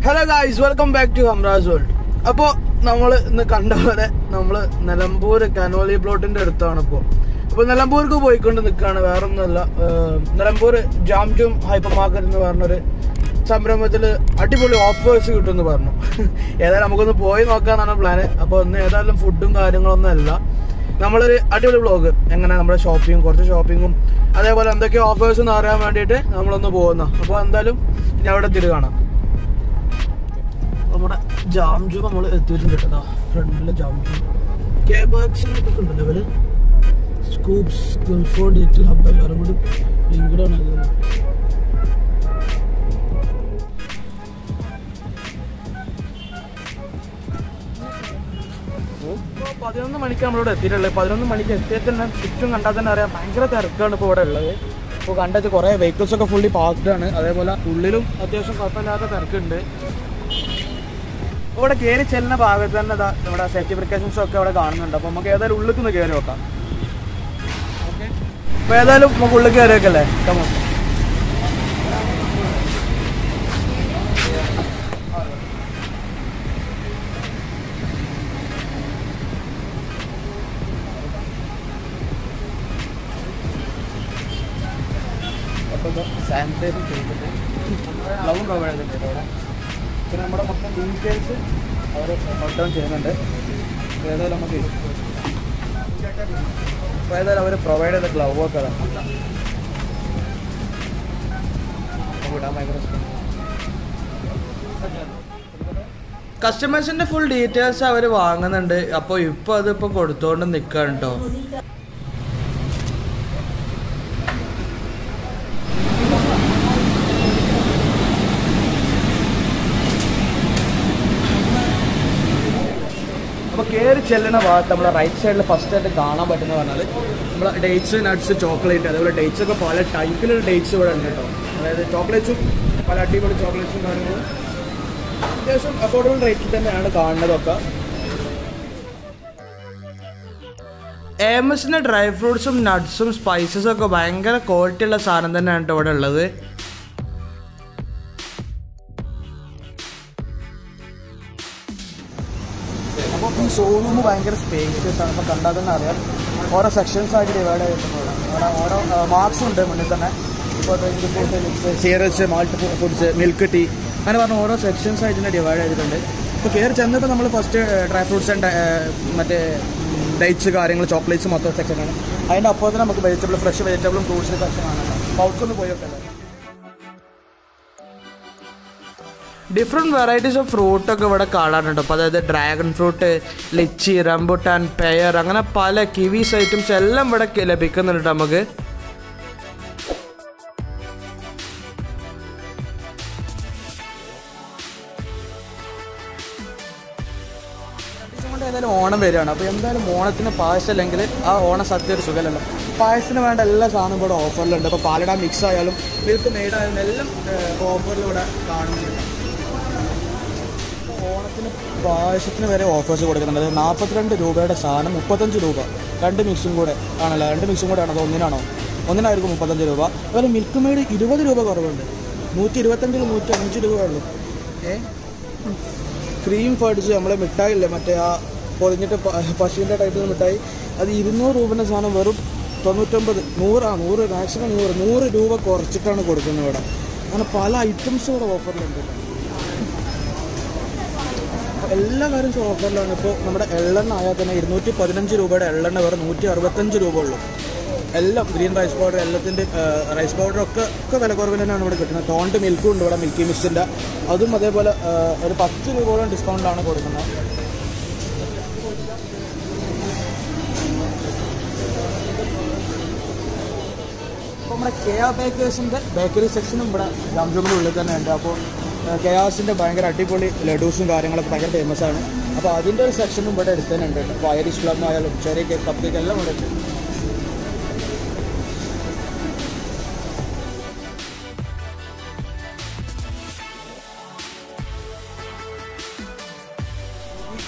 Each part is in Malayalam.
Hello guys, welcome back to Hamraz world. അപ്പോൾ നമ്മൾ ഇന്ന് കണ്ട പോലെ നമ്മൾ നിലമ്പൂർ കനോലി പ്ലോട്ടിന്റെ അടുത്താണ് അപ്പോൾ നിലമ്പൂർക്ക് പോയിക്കൊണ്ട് നിൽക്കുകയാണ്. വേറെ ഒന്നുമല്ല, നിലമ്പൂർ ജാംജൂം ഹൈപ്പർ മാർക്കറ്റ് എന്ന് പറഞ്ഞൊരു സംരംഭത്തിൽ അടിപൊളി ഓഫേഴ്സ് കിട്ടുമെന്ന് പറഞ്ഞു. ഏതായാലും നമുക്കൊന്ന് പോയി നോക്കാന്നാണ് പ്ലാന്. അപ്പോൾ ഒന്ന് ഏതായാലും ഫുഡും കാര്യങ്ങളൊന്നും അല്ല, നമ്മളൊരു അടിപൊളി വ്ളോഗ്, എങ്ങനെ നമ്മുടെ ഷോപ്പിങ്ങും കുറച്ച് ഷോപ്പിങ്ങും അതേപോലെ എന്തൊക്കെ ഓഫേഴ്സ് എന്ന് അറിയാൻ വേണ്ടിയിട്ട് നമ്മളൊന്ന് പോകുന്ന. അപ്പോൾ എന്തായാലും ഞാൻ അവിടെ തിരി കാണാം. നമ്മുടെ ജാംജൂം നമ്മൾ എത്തിയിട്ടുണ്ട് കേട്ടോ. ഫ്രണ്ടിലെ ജാംജൂം കേബാക്സിനൊക്കെ ഉണ്ടല്ലോ ഇവര്. സ്കൂപ്സ് ഗൾഫോ ഡീറ്റെയിൽ ഹബ് എല്ലാവരും കൂടി ലിങ്ക്ഡാണ്. 11 മണിക്ക് നമ്മളിവിടെ എത്തിയിട്ടുള്ളത്. 11 മണിക്ക് എത്തിയാൽ തന്നെ ചുറ്റും കണ്ടാൽ തന്നെ അറിയാം ഭയങ്കര തിരക്കാണ് ഇപ്പോൾ ഇവിടെ ഉള്ളത്. ഇപ്പോൾ കണ്ടത് കുറേ വെഹിക്കിൾസ് ഒക്കെ ഫുള്ളി പാർക്ക്ഡ് ആണ്. അതേപോലെ ഉള്ളിലും അത്യാവശ്യം കുഴപ്പമില്ലാത്ത തിരക്കുണ്ട്. ഇവിടെ കയറി ചെല്ലുന്ന ഭാഗത്ത് തന്നെ നമ്മുടെ സർട്ടിഫിക്കേഷൻസ് ഒക്കെ അവിടെ കാണുന്നുണ്ട്. അപ്പോൾ നമുക്ക് ഏതായാലും ഉള്ളിൽ നിന്ന് കയറി വെക്കാം. ഓക്കെ, അപ്പോൾ ഏതായാലും നമുക്ക് ഉള്ളിൽ കയറി വെക്കല്ലേ. കമോ സാനിറ്റൈസർ ചെയ്തിട്ട് ഗ്ലൗ പ്രൊവൈഡ് ചെയ്തിട്ടുണ്ട് അവിടെ. പിന്നെ നമ്മുടെ മൊത്തം ഡീറ്റെയിൽസ് അവർ നോട്ട് ഡൗൺ ചെയ്യുന്നുണ്ട്. ഏതായാലും നമുക്ക് ഏതായാലും അവർ പ്രൊവൈഡ് ചെയ്ത ഗ്ലൗ ഒക്കെ വിടാൻ ഭയങ്കര കസ്റ്റമേഴ്സിൻ്റെ ഫുൾ ഡീറ്റെയിൽസ് അവർ വാങ്ങുന്നുണ്ട്. അപ്പോൾ ഇപ്പോൾ അതിപ്പോൾ കൊടുത്തുകൊണ്ട് നിൽക്കുകയാണ് കേട്ടോ. അപ്പോൾ കയറി ചെല്ലുന്ന ഭാഗത്ത് നമ്മുടെ റൈറ്റ് സൈഡിൽ ഫസ്റ്റ് ആയിട്ട് കാണാൻ പറ്റുന്ന പറഞ്ഞാൽ നമ്മൾ ഡേറ്റ്സ്, നട്ട്സ്, ചോക്ലേറ്റ്, അതേപോലെ ഡേറ്റ്സ് ഒക്കെ പല ടൈപ്പിലുള്ള ഡേറ്റ്സ് ഇവിടെ ഉണ്ട് കേട്ടോ. അതായത് ചോക്ലേറ്റ്സും പല അടിപൊളി ചോക്ലേറ്റ്സും കാര്യങ്ങളും അത്യാവശ്യം അഫോർഡബിൾ റേറ്റിൽ തന്നെയാണ് കാണുന്നതൊക്കെ. എംഎസിൻ്റെ ഡ്രൈ ഫ്രൂട്ട്സും നട്ട്സും സ്പൈസസും ഒക്കെ ഭയങ്കര ക്വാളിറ്റി ഉള്ള സാധനം തന്നെയാണ് കേട്ടോ ഇവിടെ ഉള്ളത്. അപ്പോൾ ഈ ഷോറൂം ഭയങ്കര സ്പേഷ്യസ് ആണ്. അപ്പോൾ കണ്ടാൽ തന്നെ അറിയാം ഓരോ സെക്ഷൻസ് ആയിട്ട് ഡിവൈഡ് ചെയ്തിട്ടുള്ളത്. അവിടെ ഓരോ മാർക്സും ഉണ്ട് മുന്നിൽ തന്നെ. ഇപ്പോൾ സീറൽസ്, മാൾട്ട് ഫുഡ്സ്, മിൽക്ക് ടീ, അങ്ങനെ പറഞ്ഞ ഓരോ സെക്ഷൻസ് ആയിട്ട് തന്നെ ഡിവൈഡ് ചെയ്തിട്ടുണ്ട്. ഇപ്പോൾ കയറി ചെന്നപ്പോൾ നമ്മൾ ഫസ്റ്റ് ഡ്രൈ ഫ്രൂട്ട്സ് ആൻഡ് മറ്റേ ഡേറ്റ്സ് കാര്യങ്ങൾ, ചോക്ലേറ്റ്സ് മൊത്തം സെക്ഷനാണ്. അതിൻ്റെ അപ്പോൾ തന്നെ നമുക്ക് വെജിറ്റബിൾ, ഫ്രഷ് വെജിറ്റബിളും ഫ്രൂട്ട്സിൻ്റെ സെക്ഷനാണ്. അപ്പോൾ അവർക്കൊന്ന് പോയി വെക്കല്ലേ. ഡിഫറെൻറ്റ് വെറൈറ്റീസ് ഓഫ് ഫ്രൂട്ടൊക്കെ ഇവിടെ കാണാനുണ്ട്. അപ്പോൾ അതായത് dragon fruit, lychee, rambutan, pear, അങ്ങനെ പല കിവീസ് ഐറ്റംസ് എല്ലാം ഇവിടെ ലഭിക്കുന്നുണ്ട് നമുക്ക്. കൊണ്ട് ഏതായാലും ഓണം വരികയാണ്. അപ്പോൾ എന്തായാലും ഓണത്തിന് പായസം അല്ലെങ്കിൽ ആ ഓണ സദ്യ ഒരു സുഖമല്ലല്ലോ. പായസത്തിന് വേണ്ട എല്ലാ സാധനവും ഇവിടെ ഓഫറിലുണ്ട്. അപ്പോൾ പാലട മിക്സ് ആയാലും മിൽക്ക് മെയ്ഡ് ആയാലും എല്ലാം ഓഫറിലൂടെ കാണുന്നുണ്ട്. ഓണത്തിന് പായസത്തിന് വരെ ഓഫേഴ്സ് കൊടുക്കുന്നുണ്ട്. 42 രൂപയുടെ സാധനം 35 രൂപ, രണ്ട് മിക്സും കൂടെ ആണല്ലോ. രണ്ട് മിക്സും കൂടെ ആണോ, അത് ഒന്നിനായിരിക്കും 35 രൂപ. അതുപോലെ മിൽക്ക് മെയ്ഡ് 20 രൂപ കുറവുണ്ട്. 125 105 രൂപ ഉള്ളൂ. ക്രീം ഫഡ്സ്, നമ്മളെ മിഠായി ഇല്ലേ, മറ്റേ ആ പൊതിഞ്ഞിട്ട് പശുവിൻ്റെ ടൈപ്പിൽ മിഠായി, അത് 200 രൂപേൻ്റെ സാധനം വെറും 99, 100 മാക്സിമം 100 രൂപ കുറച്ചിട്ടാണ് കൊടുക്കുന്നത് ഇവിടെ. അങ്ങനെ പല ഐറ്റംസും ഇവിടെ ഓഫറിലുണ്ട്. എല്ലാ കാര്യവും ഓഫറിലാണ്. ഇപ്പോൾ നമ്മുടെ എള്ളെണ്ണ ആയാൽ തന്നെ 215 രൂപയുടെ എള്ളെണ്ണ വേറെ 165 രൂപ ഉള്ളൂ. എല്ലാം ഗ്രീൻ റൈസ് പൗഡർ, എല്ലാത്തിൻ്റെ റൈസ് പൗഡറൊക്കെ വില കുറവിൽ തന്നെയാണ് ഇവിടെ കിട്ടുന്നത്. ടോണ്ട് മിൽക്കും ഉണ്ട് ഇവിടെ, മിൽക്കി മിക്സിൻ്റെ, അതും അതേപോലെ ഒരു 10 രൂപയോളം ഡിസ്കൗണ്ടാണ് കൊടുക്കുന്നത്. അപ്പോൾ നമ്മുടെ കെയാ ബേക്കേഴ്സിൻ്റെ ബേക്കറി സെക്ഷനും ഇവിടെ ജാംജൂമിൻ്റെ ഉള്ളിൽ തന്നെ ഉണ്ട്. അപ്പോൾ കെയാസിൻ്റെ ഭയങ്കര അടിപൊളി ലഡൂസും കാര്യങ്ങളൊക്കെ ഭയങ്കര ഫേമസ് ആണ്. അപ്പോൾ അതിൻ്റെ ഒരു സെക്ഷനും ഇവിടെ എടുത്ത് തന്നെ ഉണ്ട്. അപ്പോൾ ഐറിഷ് പ്ലം ആയാലും ചെറിയ കേക്ക്, കപ്പ് കേക്ക് എല്ലാം ഇവിടെ ഉണ്ട്.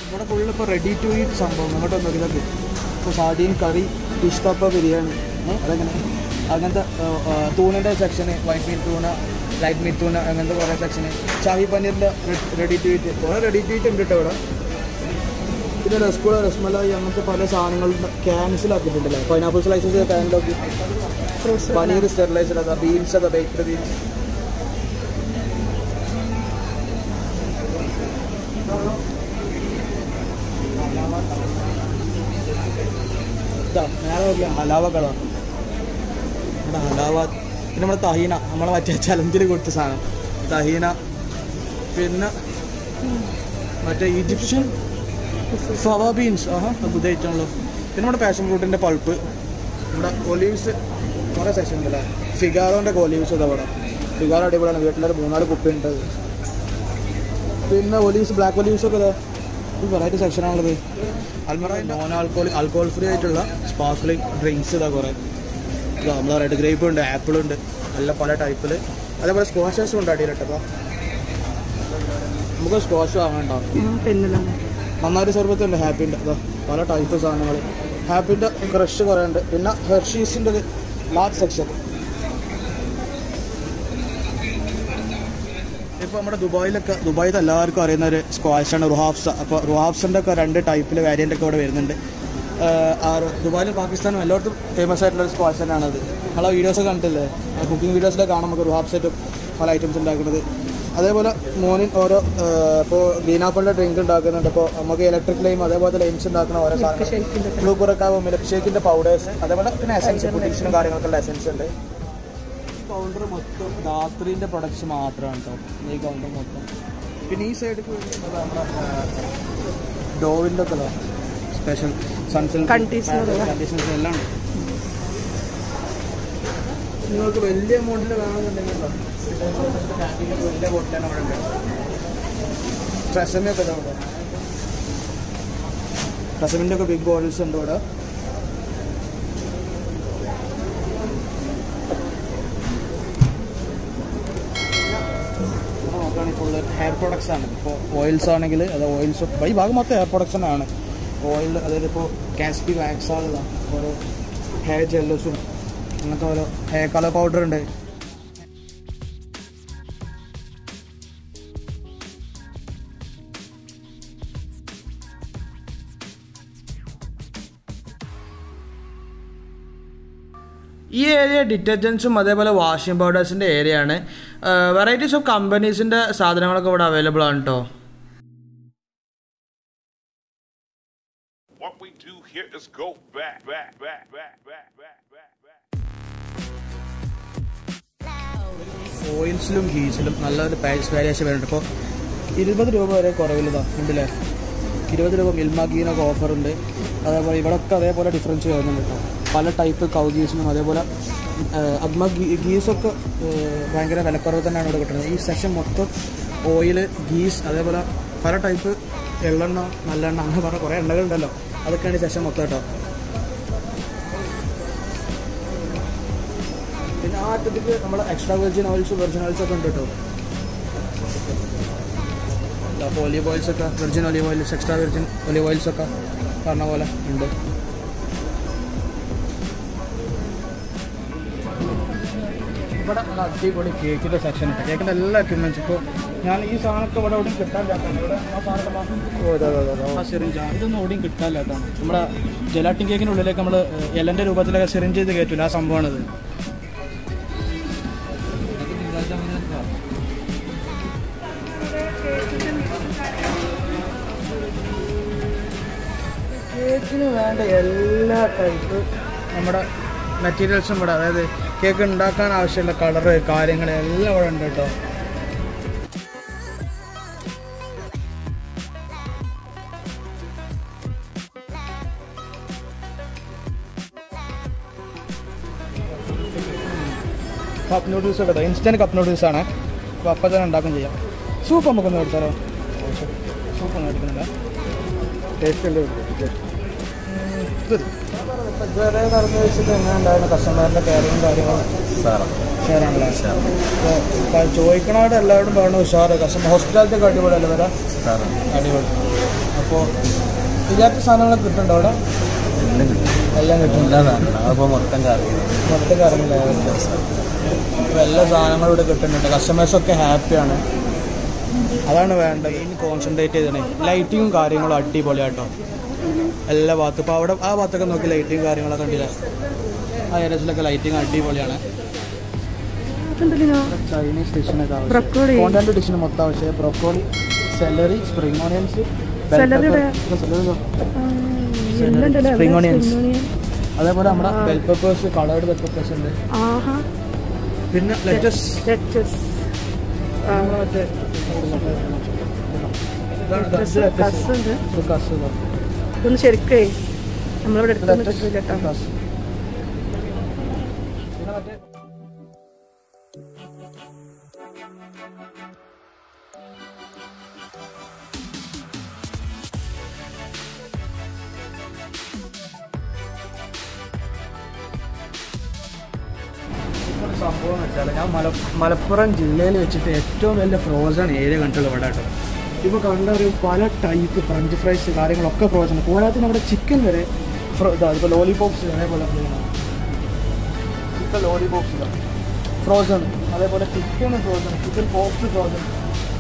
ഇവിടെ ഫുള്ള് ഇപ്പോൾ റെഡി ടു ഈറ്റ് സംഭവം അങ്ങോട്ട് വന്നു ഇതൊക്കെ. ഇപ്പോൾ സാഡിയും കറി, ഫിഷ് കപ്പ, ബിരിയാണി, അതങ്ങനെ അങ്ങനത്തെ തൂണിൻ്റെ സെക്ഷന്, വൈറ്റ് മീൻ തൂണ, ലൈറ്റ് മീറ്റ് ടൂണ അങ്ങനത്തെ കുറേ സെക്ഷന്. ഷാഹി പനീറിൻ്റെ റെഡി ടു ഈറ്റ്, കുറേ റെഡി ടു ഈറ്റ് ഉണ്ട് കേട്ടോ ഇവിടെ. പിന്നെ റസ്കൂള, റസ്മലായി അങ്ങനത്തെ പല സാധനങ്ങളും ക്യാൻസിലാക്കിയിട്ടുണ്ടല്ലോ. പൈനാപ്പിൾ സ്ലൈസസ് പാനിലാക്കി, പനീർ സ്റ്റെറിലൈസ്ഡ് അതാ, ബീൻസ് അതാ, ബേക്ക്ഡ് ബീൻസ്. നേരെ ഹലാവ കള, ഇവിടെ ഹലാവ. പിന്നെ നമ്മുടെ തഹീന, നമ്മളെ മറ്റേ ചലഞ്ചിൽ കൊടുത്ത സാധനം തഹീന. പിന്നെ മറ്റേ ഈജിപ്ഷ്യൻ ഫവ ബീൻസ്, പുതിയ ഐറ്റമാണല്ലോ. പിന്നെ നമ്മുടെ പാഷൻ ഫ്രൂട്ടിൻ്റെ പൾപ്പ്. നമ്മുടെ ഒലീവ്സ് കുറേ സെക്ഷൻ ഉണ്ടല്ലേ. ഫിഗാറോൻ്റെ ഒലീവ്സ് ഇതാ ഇവിടെ. ഫിഗാറോ അടിപൊളിയാണ്, വീട്ടിലൊരു 3-4 കുപ്പി ഉണ്ട്. പിന്നെ ഒലീവ്സ്, ബ്ലാക്ക് ഒലീവ്സ് ഒക്കെ ഇതാ ഈ വെറൈറ്റി സെക്ഷനാണുള്ളത്. അൽമറ നോൺ ആൽക്കോഹോൾ ഫ്രീ ആയിട്ടുള്ള സ്പാർക്ലിംഗ് ഡ്രിങ്ക്സ് ഇതാ കുറേ. ഇതാ നമ്മൾ റെഡ് ഗ്രേപ്പ് ഉണ്ട്, ആപ്പിളുണ്ട്, നല്ല പല ടൈപ്പിൽ. അതേപോലെ സ്ക്വാഷേഴ്സും ഉണ്ട് അടിയിലിട്ടപ്പോൾ. നമുക്ക് സ്ക്വാഷ് വാങ്ങാനുണ്ടാവും. നന്നായിട്ട് സർബത്തുണ്ട് ഹാപ്പിൻ്റെ, അതാ പല ടൈപ്പ് സാധനങ്ങൾ. ഹാപ്പിൻ്റെ ക്രഷ് കുറേ ഉണ്ട്. പിന്നെ ഹെർഷീസിൻ്റെ ഒരു ലാർജ് സെക്ഷൻ. ഇപ്പോൾ നമ്മുടെ ദുബായിലത്തെ എല്ലാവർക്കും അറിയുന്ന ഒരു സ്ക്വാഷാണ് റുഹാഫ്സ. അപ്പോൾ റുഹാഫ്സിൻ്റെ ഒക്കെ 2 ടൈപ്പിൽ വേരിയൻ്റ് ഒക്കെ ഇവിടെ വരുന്നുണ്ട്. ദുബായിലും പാകിസ്ഥാനും എല്ലായിടത്തും ഫേമസ് ആയിട്ടുള്ളൊരു സ്ക്വാഷ് തന്നെയാണത്. നമ്മളെ വീഡിയോസ് കണ്ടിട്ടില്ലേ, കുക്കിംഗ് വീഡിയോസിലൊക്കെ കാണാം നമുക്ക് റുഹാഫ്സായിട്ടും പല ഐറ്റംസ് ഉണ്ടാക്കുന്നത്. അതേപോലെ മോർണിംഗ് ഓരോ ഇപ്പോൾ ഗ്രീൻ ആപ്പിളിൻ്റെ ഡ്രിങ്ക് ഉണ്ടാക്കുന്നുണ്ട്. ഇപ്പോൾ നമുക്ക് ഇലക്ട്രിക് ലൈം അതേപോലെ ലൈംസ് ഉണ്ടാക്കുന്ന ഓരോ സാധനം, ബ്ലൂ കുറക്കാവ്, മിൽക്ക് ഷേക്കിൻ്റെ പൗഡേഴ്സ്, അതേപോലെ പിന്നെ എസൻസ്, പുഡിങ്സിനും കാര്യങ്ങൾക്കുള്ള എസൻസ് ഉണ്ട്. ഈ കൗണ്ടർ മൊത്തം ധാത്രീൻ്റെ പ്രൊഡക്ട്സ് മാത്രമാണ് കേട്ടോ ഈ കൗണ്ടർ മൊത്തം. പിന്നെ ഈ സൈഡിൽ വരുന്നത് നമ്മുടെ ഡോവിൻ്റെ ഒക്കെ സ്പെഷ്യൽ സൺസിൽക്ക് കണ്ടീഷണേഴ്സ് എല്ലാം ഉണ്ട്. നിങ്ങൾക്ക് വലിയ എമൗണ്ടിൽ വേണമെന്നുണ്ടെങ്കിൽ വലിയ ബോട്ടിലാണ് അവിടെ ഉണ്ട്. ട്രെസമിയൊക്കെ ഇതാ ഇവിടെ, ട്രെസമിൻ്റെ ഒക്കെ ബിഗ് ബോട്ടിൽസ് ഉണ്ട് ഇവിടെ. നോക്കുകയാണെങ്കിൽ ഫുള്ള് ഹെയർ പ്രൊഡക്ട്സ് ആണ്. ഇപ്പോൾ ഓയിൽസ് ആണെങ്കിൽ അത് ഓയിൽസ് ഈ ഭാഗം മൊത്തം ഹെയർ പ്രൊഡക്ട്സ് ആണ്. ഓയിൽ, അതായത് ഇപ്പോൾ കാസ്പി വാക്സാണ്, ഓരോ ഹെയർ ജെല്ലസും അങ്ങനത്തെ ഓരോ ഹെയർ കളർ പൗഡർ ഉണ്ട്. ഈ ഏരിയ ഡിറ്റർജൻസും അതേപോലെ വാഷിംഗ് പൗഡേഴ്സിൻ്റെ ഏരിയ ആണ്. വെറൈറ്റീസ് ഓഫ് കമ്പനീസിൻ്റെ സാധനങ്ങളൊക്കെ ഇവിടെ അവൈലബിൾ ആണ് കേട്ടോ. ഓയിൽസിലും ഗീസിലും നല്ലൊരു പ്രൈസ് വേരിയേഷൻ വരുന്നുണ്ട്. ഇപ്പോൾ 20 രൂപ വരെ കുറവില്ലതാ ഉണ്ടല്ലേ. 20 രൂപ മിൽമ ഗീനൊക്കെ ഓഫറുണ്ട്. അതേപോലെ ഇവിടെയൊക്കെ അതേപോലെ ഡിഫറൻസ് വരുന്നുണ്ട് കേട്ടോ. പല ടൈപ്പ് കൗ ഗീസിനും അതേപോലെ അഗ്മ ഗീസൊക്കെ ഭയങ്കര വിലക്കുറവ് തന്നെയാണ് ഇവിടെ കിട്ടുന്നത്. ഈ സെക്ഷൻ മൊത്തം ഓയിൽ, ഗീസ്, അതേപോലെ പല ടൈപ്പ് എള്ളെണ്ണ, നല്ലെണ്ണ, അങ്ങനെ പറഞ്ഞ കുറേ എണ്ണകളുണ്ടല്ലോ, അതൊക്കെയാണ് ഈ സെക്ഷൻ മൊത്തം കേട്ടോ. പിന്നെ ആ അറ്റത്തേക്ക് നമ്മുടെ എക്സ്ട്രാ വെർജിൻ ഓയിൽസ് ഒക്കെ ഉണ്ട് കേട്ടോ. അപ്പോൾ ഒലീവ് ഓയിൽസൊക്കെ, virgin olive oils, extra virgin olive ഓയിൽസൊക്കെ പറഞ്ഞ പോലെ ഉണ്ട്. ഇവിടെ നല്ല അടിപൊളി കേക്കിൻ്റെ സെക്ഷൻ ഉണ്ട്. കേക്കിൻ്റെ എല്ലാ എക്യുപ്മെൻറ്റ്സ്. ഇപ്പോൾ ഞാൻ ഈ സാധനമൊക്കെ ഇവിടെ എവിടെയും കിട്ടാനില്ലാത്തതാണ്. ഇവിടെ ആ സാധനം സിറിഞ്ച് ഇതൊന്നും എവിടെയും കിട്ടാനില്ലാത്തതാണ്. നമ്മുടെ ജലാറ്റിൻ കേക്കിൻ്റെ ഉള്ളിലേക്ക് നമ്മൾ ഇലൻ്റെ രൂപത്തിലൊക്കെ സിറിഞ്ച് ചെയ്ത് കയറ്റില്ല, ആ സംഭവമാണിത്. കേക്കിന് വേണ്ട എല്ലാ ടൈപ്പ് നമ്മുടെ മെറ്റീരിയൽസും ഇവിടെ, അതായത് കേക്ക് ഉണ്ടാക്കാൻ ആവശ്യമുള്ള കളറ് കാര്യങ്ങൾ എല്ലാം ഇവിടെ ഉണ്ട് കേട്ടോ. കപ്പ് നൂഡിൽസ് ഒക്കെ, ഇൻസ്റ്റൻറ്റ് കപ്പ് നൂഡിൽസാണ്. അപ്പോൾ അപ്പം തന്നെ ഉണ്ടാക്കുകയും ചെയ്യാം. സൂപ്പ് നമുക്കൊന്ന് മേടിച്ചാലോ? സൂപ്പ് ഒന്നും മേടിക്കുന്നില്ല, ടേസ്റ്റ് ഉണ്ട്. ഇതുവരെ നടന്നു വെച്ചിട്ട് എങ്ങനെ ഉണ്ടായിരുന്നു കസ്റ്റമറിൻ്റെ കെയറിങ്ങും കാര്യങ്ങളും? ഷെയറാണല്ലേ. അപ്പോൾ ചോദിക്കണമായിട്ട് എല്ലാവരും പറഞ്ഞു ഉഷാറ്. കസ്റ്റമർ ഹോസ്പിറ്റാലിറ്റി ഒക്കെ അടിപൊളിയല്ലേ വരാം? അടിപൊളി. അപ്പോൾ വിചാരിച്ച സാധനങ്ങളൊക്കെ കിട്ടുന്നുണ്ടോ അവിടെ? എല്ലാം കിട്ടും. മൊത്തം കറങ്ങില്ല. എല്ലാ സാധനങ്ങളും ഇവിടെ കിട്ടുന്നുണ്ട്. കസ്റ്റമേഴ്സൊക്കെ ഹാപ്പിയാണ്. അതാണ് വേണ്ടത്. ഇനി കോൺസെൻട്രേറ്റ് ചെയ്തേ. ലൈറ്റിങ്ങും കാര്യങ്ങളും അടിപൊളിയാട്ടോ എല്ലാ ഭാഗത്തും. ഇപ്പോൾ അവിടെ ആ ഭാഗത്തൊക്കെ നോക്കി ലൈറ്റിങ് കാര്യങ്ങളൊക്കെ ഉണ്ടല്ലേ. ആ ഏരിയസിലൊക്കെ ലൈറ്റിങ് അടിപൊളിയാണ്. ചൈനീസ് ഡിഷിനൊക്കെ കോണ്ടന്റ് ഡിഷിന് മൊത്തം ആവശ്യം. Broccoli, celery, spring onions, spring onions, അതേപോലെ നമ്മുടെ bell peppers, coloured bell peppers ഉണ്ട്. പിന്നെ ലെറ്റസ്. ഇതൊന്ന് ശരിക്കേ നമ്മളിവിടെ എടുത്ത് സംഭവം എന്ന് വെച്ചാൽ ഞാൻ മലപ്പുറം ജില്ലയിൽ വെച്ചിട്ട് ഏറ്റവും വലിയ ഫ്രോസൺ ഏരിയ കണ്ടുള്ള ഇവിടെ കേട്ടോ. ഇപ്പോൾ കണ്ട ഒരു പല ടൈപ്പ് ഫ്രഞ്ച് ഫ്രൈസ് കാര്യങ്ങളൊക്കെ ഫ്രോസൺ. പോരാത്തിന് അവിടെ ചിക്കൻ വരെ ഇപ്പോൾ ലോലിപോപ്സ് അതേപോലെ ചിക്കൻ ലോലിപോപ്സ് ഫ്രോസൺ, അതേപോലെ chicken frozen, chicken pops frozen,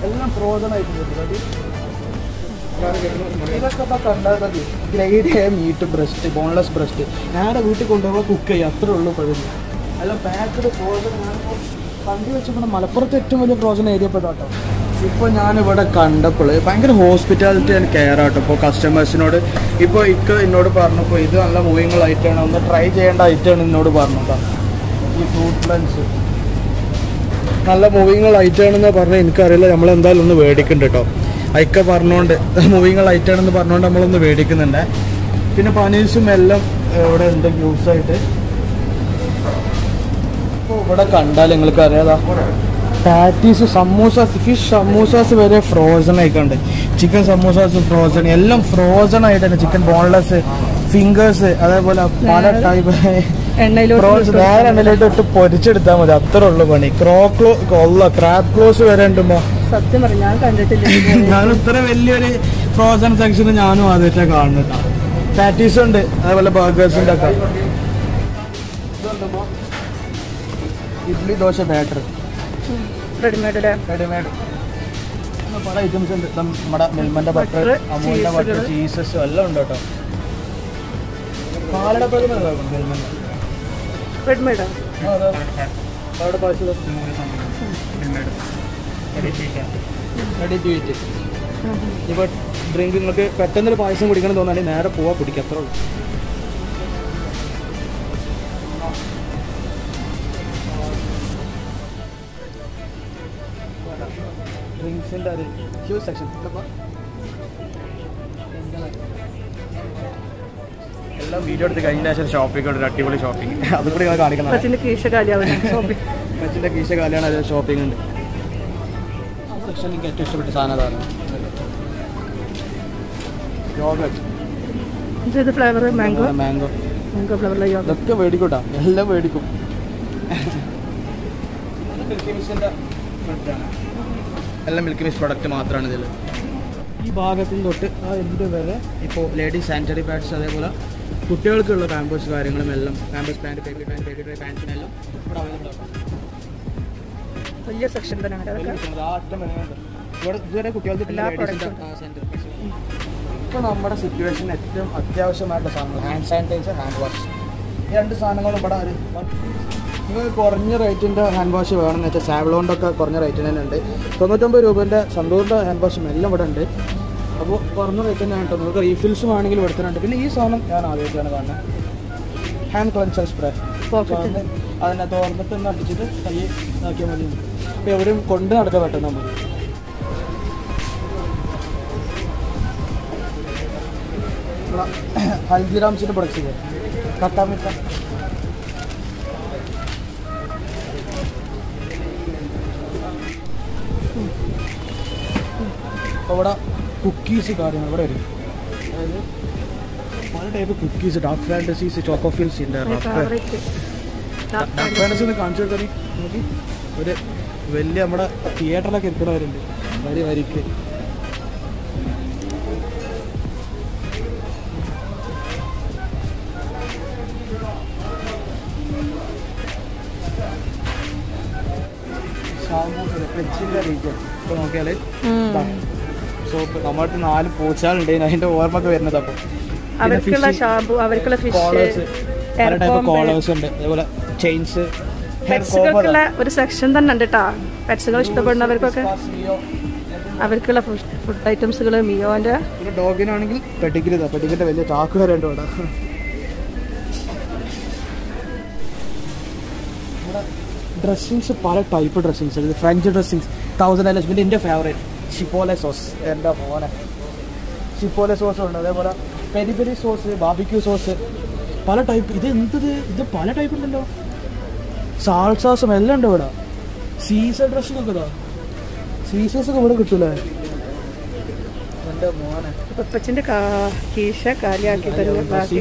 എല്ലാം ഫ്രോസൺ ആയിട്ട് കിട്ടും. ഇതൊക്കെ ഇപ്പോൾ കണ്ടാൽ grade A meat breast, boneless breast നേരെ വീട്ടിൽ കൊണ്ടുപോകുമ്പോൾ കുക്ക് ചെയ്യുക, അത്രേ ഉള്ളൂ പകുതി. എല്ലാം പാക്ക്ഡ് ഫ്രോസൺ. ഞാനിപ്പോൾ കണ്ടു വെച്ചപ്പോൾ മലപ്പുറത്ത് ഏറ്റവും വലിയ ഫ്രോസൺ ഏരിയ ഇപ്പോൾ കേട്ടോ. ഇപ്പോൾ ഞാനിവിടെ കണ്ടപ്പോൾ ഭയങ്കര ഹോസ്പിറ്റാലിറ്റി ആൻഡ് കെയർ ആട്ടോ ഇപ്പോൾ കസ്റ്റമേഴ്സിനോട്. ഇപ്പോൾ എന്നോട് പറഞ്ഞപ്പോൾ ഇത് നല്ല മൂവിങ് ഐറ്റമാണ്, ഒന്ന് ട്രൈ ചെയ്യേണ്ട ഐറ്റമാണ് എന്നോട് പറഞ്ഞു കേട്ടോ. ഈ ഫ്രൂട്ട് ലൻസ് നല്ല മൂവിങ് ഐറ്റമാണെന്ന് പറഞ്ഞാൽ എനിക്കറിയില്ല. നമ്മളെന്തായാലും ഒന്ന് മേടിക്കുന്നുണ്ട് കേട്ടോ. അയക്ക പറഞ്ഞുകൊണ്ട് മൂവിങ് ഐറ്റമാണെന്ന് പറഞ്ഞുകൊണ്ട് നമ്മളൊന്ന് മേടിക്കുന്നുണ്ട്. പിന്നെ പനീസും എല്ലാം ഇവിടെ ഉണ്ട് ജ്യൂസായിട്ട്. ഇവിടെ കണ്ടാൽ നിങ്ങൾക്ക് അറിയാതാ പാറ്റീസ്, സമൂസാസ്, ഫിഷ് സമൂസാസ് വരെ ഫ്രോസൺ ആയിട്ടുണ്ട്. ചിക്കൻ സമൂസാസ് ഫ്രോസൺ, എല്ലാം ഫ്രോസൺ ആയിട്ട് തന്നെ. ചിക്കൻ ബോൺലെസ്, ഫിംഗേഴ്സ്, അതേപോലെ പല ടൈപ്പ് ഫ്രോസ് നേരെ എണ്ണയിലോട്ട് ഇട്ട് പൊരിച്ചെടുത്താൽ മതി, അത്രേ ഉള്ളു പണി. ക്രാബ് ക്ലോസ് വരെ ഉണ്ടുമ്പോ സത്യം പറഞ്ഞു ഞാൻ കണ്ടിട്ടില്ല. ഞാൻ ഇത്ര വലിയൊരു ഫ്രോസൺ സെക്ഷൻ ഞാനും ആദ്യമായിട്ടാണ് കാണുന്നുണ്ട്. പാറ്റീസ് ഉണ്ട്, അതേപോലെ ബർഗേഴ്സിൻ്റെ ഒക്കെ. ഇഡ്ലി ദോശ ബാറ്റർ റെഡിമെയ്ഡ് പല ഐറ്റംസ് ഉണ്ട്. നമ്മുടെ മിൽമന്റെ ബട്ടർ, അമൂലിന്റെ ബട്ടർ, ചീസസും എല്ലാം ഉണ്ട് കേട്ടോ. പാലട റെഡിമെയ്ഡ് ഇപ്പോൾ ഡ്രിങ്ക് നിങ്ങൾക്ക് പെട്ടെന്നൊരു പായസം കുടിക്കണം തോന്നാണെങ്കിൽ നേരെ പോവാ കുടിക്കുക, അത്രേ ഉള്ളൂ. ഡ്രിങ്ക്സിൻ്റെ ഒരു ഹ്യൂജ് സെക്ഷൻ. എല്ലാം വീഡിയോ എടുത്ത് കഴിഞ്ഞ ശേഷം ഷോപ്പിംഗ് ഉണ്ട്, അടിപൊളി ഷോപ്പിംഗ്. അതും കൂടി ഞങ്ങൾ കാണിക്കണം. മച്ചിൻ്റെ കീശ കാലിയാണ്, അത് ഷോപ്പിംഗ് ഉണ്ട്. ആ സെക്ഷൻ എനിക്ക് ഏറ്റവും ഇഷ്ടപ്പെട്ട സാധനം അതാണ്. ഇത് ഫ്ലേവർ മാംഗോ ഫ്ലേവറിലെ ഇതൊക്കെ മേടിക്കൂട്ടാ, എല്ലാം മേടിക്കും. എല്ലാം മിൽക്കി മിസ്റ്റ് പ്രൊഡക്റ്റ് മാത്രമാണ് ഇതിൽ. ഈ ഭാഗത്തിൽ തൊട്ട് ആ എന്ത് വരെ ഇപ്പോൾ ലേഡീസ് സാനിറ്ററി പാഡ്സ്, അതേപോലെ കുട്ടികൾക്കുള്ള പാമ്പേഴ്സ് കാര്യങ്ങളും എല്ലാം, പാമ്പേഴ്സ് പാൻറ്റ്, ബേബി ഡ്രൈ പാൻസിനെല്ലാം ഇവിടെ അവൈലബിൾ ആണ്. വലിയ സെക്ഷൻ തന്നെയാണ് ഇവിടെ ഇതുവരെ കുട്ടികൾക്ക് സെൻറ്റർ. ഇപ്പോൾ നമ്മുടെ സിറ്റുവേഷൻ ഏറ്റവും അത്യാവശ്യമായിട്ടുള്ള സാധനങ്ങൾ ഹാൻഡ് സാനിറ്റൈസർ, ഹാൻഡ് വാഷ്. ഈ രണ്ട് സാധനങ്ങളും ഇവിടെ നിങ്ങൾക്ക് കുറഞ്ഞ റേറ്റിൻ്റെ ഹാൻഡ് വാഷ് വേണമെന്ന് വെച്ചാൽ സാവ്ലോണ്ടൊക്കെ കുറഞ്ഞ റേറ്റിന് തന്നെ ഉണ്ട്. 99 രൂപേൻ്റെ സന്തൂറിൻ്റെ ഹാൻഡ് വാഷും എല്ലാം ഇവിടെ ഉണ്ട്. അപ്പോൾ കുറഞ്ഞ റേറ്റ് തന്നെയാണ് കേട്ടോ. നമുക്ക് റീഫിൽസും ആണെങ്കിൽ എടുത്തിട്ടുണ്ട്. പിന്നെ ഈ സാധനം ഞാൻ ആദ്യമായിട്ടാണ് കാണുന്നത്, ഹാൻഡ് ക്ലൻസർ സ്പ്രേ. അതിനെ തോർന്നിട്ട് ഒന്ന് അടിച്ചിട്ട് കൈ ഇതാക്കിയാൽ മതി. ഇപ്പോൾ എവിടെയും കൊണ്ട് നടക്കാൻ പറ്റും നമ്മൾ. ഹൽദിറാംസിൻ്റെ പ്രൊഡക്ട്സ് കട്ടാമിട്ട അപ്പോൾ ഇവിടെ കുക്കീസ് കാര്യങ്ങൾ ഇവിടെ വരും. അതായത് പല ടൈപ്പ് കുക്കീസ്, ഡാർക്ക് ഫാൻറ്റസീസ്, ചോക്കോഫിൽസ് ഉണ്ട്. ഡാർക്ക് ഫാൻറ്റസി ഒന്ന് കാണിച്ചു കൊടുക്കാൻ നോക്കി ഒരു വലിയ നമ്മുടെ തിയേറ്ററിലൊക്കെ ഇരിക്കുന്നവരുണ്ട് വരിക്ക്. ഷാമ്പൂസ് പെറ്റ്സിൻ്റെ റീജിയൻ ഇപ്പോൾ നോക്കിയാൽ സോപ്പ് നമ്മളടുത്ത് 4 പൂച്ചകളുണ്ട് അതിൻ്റെ ഓർമ്മയൊക്കെ വരുന്നത്. അപ്പോൾ അവർക്കുള്ള ഷാമ്പു, അവർക്കുള്ള ഫിഷ്, പല ടൈപ്പ് കോളേഴ്സ് ഉണ്ട്, അതേപോലെ ചെയിൻസ്. പെറ്റ്സുകൾക്കുള്ള ഒരു സെക്ഷൻ തന്നെ ഉണ്ട് കേട്ടോ. പെറ്റ്സുകൾ ഇഷ്ടപ്പെടുന്നവർക്കൊക്കെ അവർക്കുള്ള ഫുഡ് ഐറ്റംസുകൾ മിയോൻ്റെ. പിന്നെ ഡോഗിനാണെങ്കിൽ പെഡിഗ്രിൻ്റെ വലിയ ചാക്ക് വരെ ഉണ്ട് ഇവിടെ. ഡ്രസ്സിങ്സ് പല ടൈപ്പ് ഡ്രസ്സിങ്സ്, ഫ്രഞ്ച് ഡ്രസ്സിങ്സ് $1000. പിന്നെ എൻ്റെ ഫേവറേറ്റ് ഷിപ്പോലെ സോസ്, എൻ്റെ മോനെ ഷിപ്പോലെ സോസ് ഉണ്ട്. അതേപോലെ peri peri sauce, barbecue sauce, പല ടൈപ്പ്. ഇത് പല ടൈപ്പ് ഉണ്ടല്ലോ. സാൾസാസും എല്ലാം ഉണ്ട് ഇവിടെ. സീസർ ഡ്രസ്സിങ്ങൊക്കെ ഇതാ, സീസേഴ്സൊക്കെ ഇവിടെ കിട്ടൂലേ എൻ്റെ മോനെ. ഉപ്പച്ചിൻ്റെ കീശ കാലിയാക്കി തരുന്ന ബാക്കി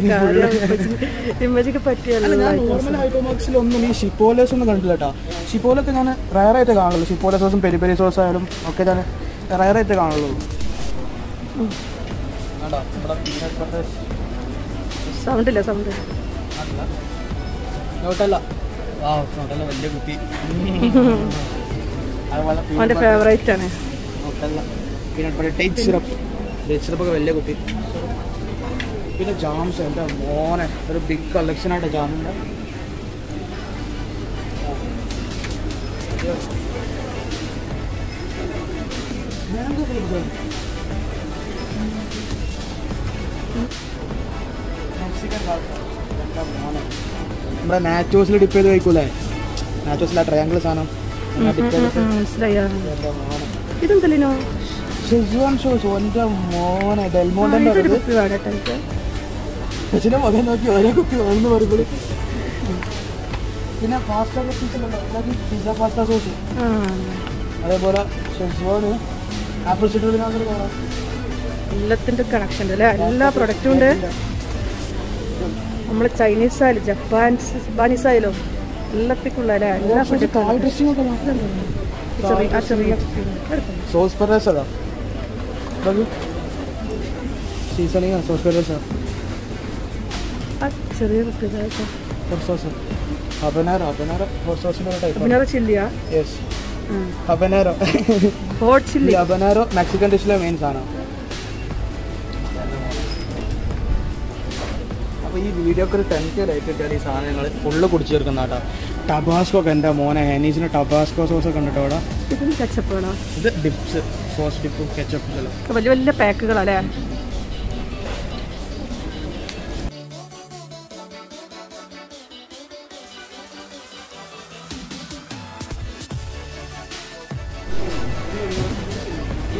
ഇമ്മച്ചിക്ക് പറ്റിയല്ല. ഞാൻ നോർമൽ ഹൈപ്പർമാർക്കറ്റ്സിലൊന്നും ഈ ഷിപ്പോലേസ് ഒന്നും കണ്ടില്ല കേട്ടോ. ഷിപ്പോലൊക്കെ ഞാൻ റയറായിട്ട് കാണുള്ളൂ. ഷിപ്പോലെ സോസും പെരി പെരി സോസ് ആയാലും ഒക്കെ ഞാൻ റയറായിട്ട് കാണുള്ളൂ. സൗണ്ടില്ല നോട്ടല്ല വലിയ കുട്ടി. അവൻ്റെ ഫേവറേറ്റ് ആണ് നോട്ടല്ല. പിന്നെ ഡേറ്റ് സിറപ്പൊക്കെ വലിയ കുട്ടി. പിന്നെ ജാംസ് എൻ്റെ മോനെ ഒരു ബിഗ് കളക്ഷനായിട്ട് ജാമുണ്ട്. നമ്മുടെ നാറ്റോസിൽ ഡിപ്പ് ചെയ്ത് കഴിക്കൂലേ, നാറ്റോസിലെ ട്രയാങ്കിൾ സാധനം ഇതെന്തല്ലോ ഷെസ്വാൻ സോസ്. എൻ്റെ മോനെ ഡെൽമോണ്ടൻ്റെ കൊച്ചിൻ്റെ മകൻ നോക്കി ഓരോ കുപ്പി വേണമെന്ന് പറയുമ്പോൾ. പിന്നെ പാസ്ത പിസ്സ പാസ്ത സോസ്, അതേപോലെ ഷെസ്വാന് ആപ്പിൾ സിഡറിനകത്ത് കാണാം. എല്ലാത്തിൻ്റെ കണക്ഷൻ ഉണ്ട് അല്ലേ, എല്ലാ പ്രൊഡക്റ്റും ഉണ്ട്. നമ്മൾ ചൈനീസ് ആയാലും ജപ്പാനീസ് ആയാലും എല്ലാത്തിക്കുള്ള അല്ലേ, എല്ലാ ഫുഡും ചെറിയ സോസ് പെരേസ് അതാ സീസണിങ് സോസ് പെരേസ് ചെറിയ കുട്ടികളായിട്ട് സോസ് ഹബനാരോ സോസിൻ്റെ ടൈപ്പ്. ഹബനാരോ ചില്ലിയാ? Yes, habanero hot chilli. Habanero Mexican ഡിഷിലെ മെയിൻ സാധനം. അപ്പോൾ ഈ വീഡിയോക്ക് ഒരു 10K ലൈക്ക് കിട്ടിയാൽ ഈ സാധനങ്ങൾ ഫുള്ള് കുടിച്ചു ചേർക്കുന്ന കേട്ടോ. ടബാസ്കോ ഒക്കെ എൻ്റെ മോനെ ഹെനീസിന് ടബാസ്കോ സോസ് ഒക്കെ ഉണ്ട് കേട്ടോ ഇവിടെ. ഇതും കെച്ചപ്പാണോ? ഇത് ഡിപ്സ്, സോസ് ഡിപ്പും കെച്ചപ്പും എല്ലാം വലിയ വലിയ പാക്കുകളല്ലേ.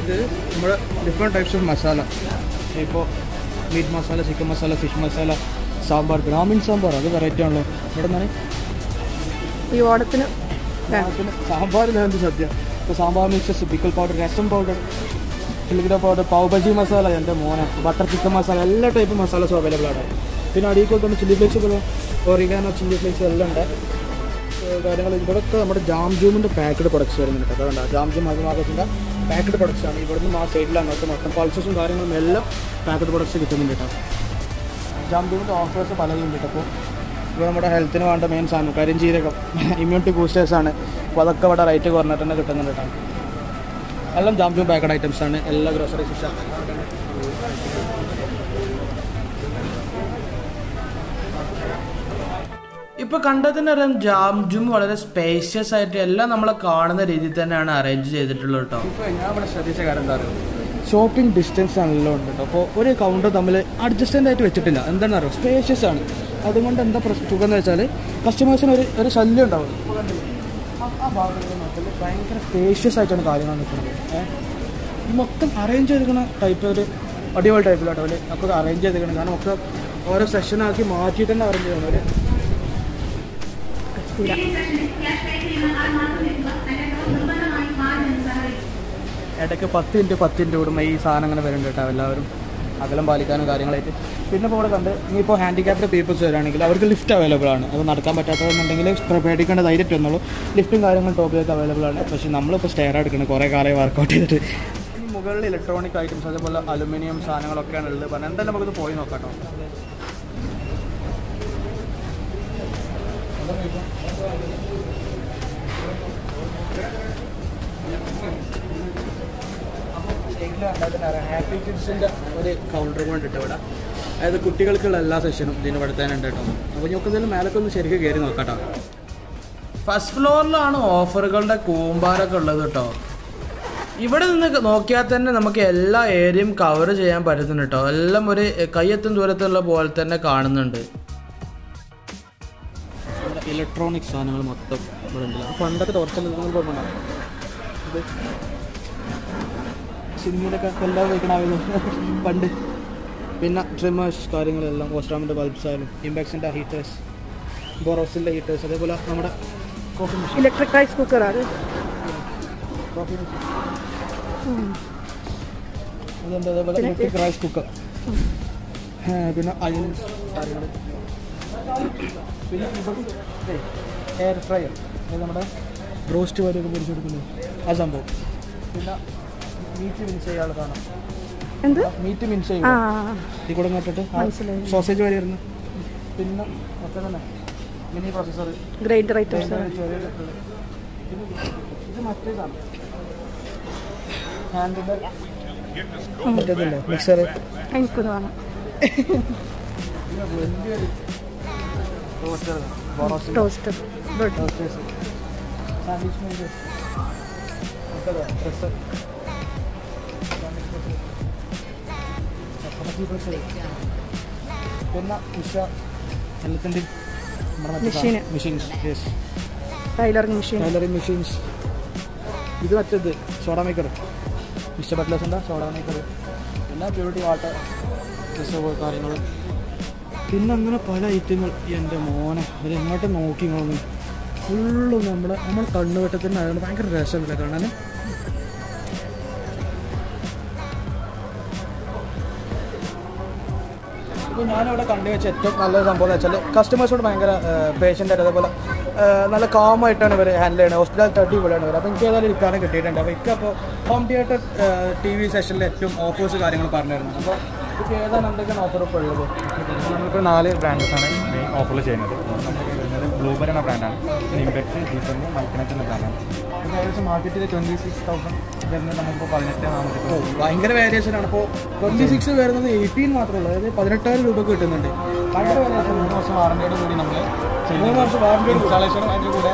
ഇത് നമ്മുടെ ഡിഫറെൻറ്റ് ടൈപ്സ് ഓഫ് മസാല. ഇപ്പോൾ meat masala, chicken masala, fish masala, sambar, Grameen sambar, അത് വെറൈറ്റി ആണല്ലോ. ഇവിടെ നിന്നാണ് ഈ ഓണത്തിന് സാമ്പാറിലെന്ത് സദ്യ. ഇപ്പോൾ സാമ്പാർ മിക്സസ്, പിക്കിൾ പൗഡർ, രസം പൗഡർ, കിളിഗിര പൗഡർ, പാവ് ബജി മസാല, എൻ്റെ മോനെ ബട്ടർ ചിക്കൻ മസാല, എല്ലാ ടൈപ്പ് മസാലസും അവൈലബിൾ ആണ്. പിന്നെ അടിയിൽ തന്നെ ചില്ലി ഫ്ലേക്സ് പോലെ ഒറിഗാനോ ചില്ലി ഫ്ലേക്സ് എല്ലാം ഉണ്ട് കാര്യങ്ങൾ. ഇവിടെയൊക്കെ നമ്മുടെ ജാംജൂമിൻ്റെ പാക്കഡ് പ്രൊഡക്ട്സ് വരുന്നുണ്ട്. അതുകൊണ്ടാണ് ജാംജൂം മധുമാകത്തിൻ്റെ പാക്കഡ് പ്രൊഡക്ട്സ് ആണ്. ഇവിടുന്ന് ആ സൈഡിലാണ് നമുക്ക് മൊത്തം പൾസസും കാര്യങ്ങളും എല്ലാം പാക്കഡ് പ്രൊഡക്ട്സ് കിട്ടുന്നുണ്ട് കേട്ടോ. ജാംജൂമിൻ്റെ ഓഫേഴ്സ് പലതും ഉണ്ട്. അപ്പോൾ ഇപ്പോൾ നമ്മുടെ ഹെൽത്തിന് വേണ്ട മെയിൻ സാധനം കരിഞ്ചീരകം, ഇമ്മ്യൂണിറ്റി ബൂസ്റ്റേഴ്സാണ്. അപ്പോൾ അതൊക്കെ ഇവിടെ റേറ്റ് കുറഞ്ഞിട്ട് തന്നെ കിട്ടുന്നുണ്ട് കേട്ടോ. എല്ലാം ജാംജൂം പാക്കഡ് ഐറ്റംസ് ആണ്, എല്ലാ ഗ്രോസറീസും. ഇപ്പോൾ കണ്ടതിന് അറിയാം ജാംജൂം വളരെ സ്പേഷ്യസ് ആയിട്ട് എല്ലാം നമ്മളെ കാണുന്ന രീതിയിൽ തന്നെയാണ് അറേഞ്ച് ചെയ്തിട്ടുള്ളത് കേട്ടോ. ഇപ്പോൾ ഞാൻ ഇവിടെ ശ്രദ്ധിച്ച കാര്യം എന്താ പറയുക, ഷോപ്പിംഗ് ഡിസ്റ്റൻസ് ആണല്ലോ ഉണ്ട് കേട്ടോ. അപ്പോൾ ഒരു കൗണ്ടർ തമ്മിൽ അഡ്ജസ്റ്റൻ്റ് ആയിട്ട് വെച്ചിട്ടില്ല. എന്താണെന്ന് അറിയാം, സ്പേഷ്യസ് ആണ്. അതുകൊണ്ട് എന്താ സുഖം എന്ന് വെച്ചാൽ കസ്റ്റമേഴ്സിന് ഒരു ശല്യം ഉണ്ടാവും. ആ ഭാഗത്ത് നോക്കിയാൽ ഭയങ്കര സ്പേഷ്യസ് ആയിട്ടാണ് കാര്യങ്ങൾ നിൽക്കുന്നത്. മൊത്തം അറേഞ്ച് ചെയ്തിരിക്കുന്ന ടൈപ്പ് ഒരു അടിപൊളി ടൈപ്പിലാട്ടോ അവർ അപ്പോൾ അറേഞ്ച് ചെയ്തിരിക്കണം. കാരണം ഒക്കെ ഓരോ സെഷനാക്കി മാറ്റിയിട്ട് തന്നെ അറേഞ്ച് ചെയ്യണം അവർ. ഇടയ്ക്ക് 10 മിനിറ്റ് കൂടുമ്പോൾ ഈ സാധനം അങ്ങനെ വരുന്നുണ്ട് കേട്ടോ. എല്ലാവരും അകലം പാലിക്കാനും കാര്യങ്ങളായിട്ട്. പിന്നെ ഇപ്പോൾ ഇവിടെ കണ്ട് ഇനിയിപ്പോൾ ഹാൻഡിക്യാപ്ഡ് പീപ്പിൾസ് വരികയാണെങ്കിൽ അവർക്ക് ലിഫ്റ്റ് അവൈലബിൾ ആണ്. അത് നടക്കാൻ പറ്റാത്തതെന്നുണ്ടെങ്കിൽ പേടിക്കേണ്ട ധൈര്യമായിട്ട് വന്നുള്ളൂ. ലിഫ്റ്റും കാര്യങ്ങളും ടോപ്പിലേക്ക് അവൈലബിൾ ആണ്. പക്ഷേ നമ്മളിപ്പോൾ സ്റ്റെയർ എടുക്കണം കുറേ കാലമായി വർക്കൗട്ട് ചെയ്തിട്ട്. ഈ മുകളിൽ ഇലക്ട്രോണിക് ഐറ്റംസ് അതേപോലെ അലുമിനിയം സാധനങ്ങളൊക്കെയാണ് ഉള്ളത്. പറഞ്ഞാൽ എന്തായാലും നമുക്കിത് പോയി നോക്കാം കേട്ടോ. ടൈറ്റിൽ ഹാപ്പി കിഡ്സിൻ്റെ ഒരു കൗണ്ടർ കൊണ്ട് ഇട്ട് ഇവിടെ. അതായത് കുട്ടികൾക്കുള്ള എല്ലാ സെഷനും ഇതിന് ഇവിടുത്തേനുണ്ട് കേട്ടോ. അപ്പോൾ ഞങ്ങൾക്ക് എന്തായാലും മേലൊക്കെ ഒന്ന് ശരിക്കും കയറി നോക്കാം കേട്ടോ. ഫസ്റ്റ് ഫ്ലോറിലാണ് ഓഫറുകളുടെ കൂമ്പാരൊക്കെ ഉള്ളത് കേട്ടോ. ഇവിടെ നിന്ന് നോക്കിയാൽ തന്നെ നമുക്ക് എല്ലാ ഏരിയയും കവർ ചെയ്യാൻ പറ്റുന്നുണ്ട് കേട്ടോ. എല്ലാം ഒരു കയ്യെത്തും ദൂരത്തുള്ള പോലെ തന്നെ കാണുന്നുണ്ട്. ഇലക്ട്രോണിക് സാധനങ്ങൾ മൊത്തം ഇവിടെ ഉണ്ട്. പണ്ടൊക്കെ തുറച്ചുണ്ടാകും ഇത് സിനിമയിലൊക്കെ എല്ലാം ഉപയോഗിക്കണമായിരുന്നു പണ്ട്. പിന്നെ ട്രിമേഴ്സ് കാര്യങ്ങളെല്ലാം ഓസ്ട്രാമിൻ്റെ ബൾബ്സ് ആയാലും ഇംപാക്സിൻ്റെ ഹീറ്റേഴ്സ്, ബോറോസിൻ്റെ ഹീറ്റേഴ്സ്, അതേപോലെ നമ്മുടെ കോഫി മെഷീൻ, ഇലക്ട്രിക് റൈസ് കുക്കറാണ്. കോഫി മെഷീൻ അതുകൊണ്ട് അതേപോലെ ഇലക്ട്രിക് റൈസ് കുക്കർ, പിന്നെ അയൺ കാര്യങ്ങൾ, പിന്നെ എയർ ഫ്രയർ, നമ്മുടെ റോസ്റ്റ് വരെയൊക്കെ പൊരിച്ചു കൊടുക്കുന്നത് ആ സംഭവം. പിന്നെ മീറ്റ് മിൻസ് ചെയ്യാനുള്ള സാധനം, എന്ത് മീറ്റ് മിൻസ് ചെയ്യും ഈ കൂടെ നോട്ടിട്ട് സോസേജ് വരെ വരുന്നു. പിന്നെ മൊത്തം തന്നെ മിനി പ്രോസസ്സർ, ഗ്രൈൻഡർ ഐറ്റംസ്. ഇത് മറ്റേ സാധനം ഹാൻഡിൻ്റെ മറ്റേതല്ലേ മിക്സർ, എനിക്കൊന്ന് വേണം. വലിയൊരു toaster, toaster, toasters, sandwich makers, dresser, പിന്നെ ഉഷ എല്ലാത്തിൻ്റെയും നമ്മുടെ machines, tailoring machine, tailoring machines. ഇത് മറ്റേത് സോഡ മേക്കർ, മിസ്റ്റർ ബട്ട്ലേഴ്സിൻ്റെ സോഡ മേക്കർ, പിന്നെ പ്യൂരിറ്റി വാട്ടർ റിസർവ് കാര്യങ്ങൾ, പിന്നെ അങ്ങനെ പല ഐറ്റങ്ങൾ. എൻ്റെ മോനെ അത് എങ്ങോട്ട് നോക്കി നോക്കി ഫുള്ളും നമ്മൾ കണ്ണുവെട്ടത്തിൻ്റെ ആയതുകൊണ്ട് ഭയങ്കര രസമില്ല കാണാൻ. ഇപ്പോൾ ഞാനിവിടെ കണ്ടുവെച്ച ഏറ്റവും നല്ലൊരു സംഭവം എന്ന് വെച്ചാൽ കസ്റ്റമേഴ്സോട് ഭയങ്കര പേഷ്യൻ്റായിട്ട് അതേപോലെ നല്ല കാമായിട്ടാണ് ഇവർ ഹാൻഡിൽ ചെയ്യുന്നത്. ഹോസ്പിറ്റാലിറ്റി അടിപൊളിയാണ് ഇവർ. അപ്പോൾ എനിക്ക് ഏതായാലും ഇരിക്കാനും കിട്ടിയിട്ടുണ്ട്. അപ്പോൾ ഇപ്പോൾ ഹോം തിയേറ്റർ TV സെഷനിൽ ഏറ്റവും ഓഫേഴ്സ് കാര്യങ്ങൾ പറഞ്ഞിരുന്നു. അപ്പോൾ ഇപ്പോൾ ഏതാണ് എന്തൊക്കെയാണ് ഓഫർ ഇപ്പോൾ ഉള്ളത്? നമ്മളിപ്പോൾ 4 ബ്രാൻഡ്സാണ് മെയിൻ ഓഫറിൽ ചെയ്യുന്നത്. നമുക്ക് വരുന്നത് ബ്ലൂബെറി എന്ന ബ്രാൻഡാണ്, ഇംപെക്സ്, ഡീസലിന്, മൈക്കിനെറ്റ് എന്ന ബ്രാൻഡാണ്. ഇപ്പോൾ ഏകദേശം മാർക്കറ്റിൽ 26,000 വരുന്നത് നമുക്കിപ്പോൾ 18,000. ഭയങ്കര വേരിയേഷനാണ്. ഇപ്പോൾ 26 വരുന്നത് 18 മാത്രമേ ഉള്ളൂ. അതായത് 18,000 രൂപക്ക് കിട്ടുന്നുണ്ട്. ഭയങ്കര വേരിയേഷൻ. 3 വർഷം വാറണ്ടിയോട് കൂടി നമ്മൾ 3 വർഷം വാറണ്ടി ഇൻസ്റ്റാളേഷനും അതിൻ്റെ കൂടെ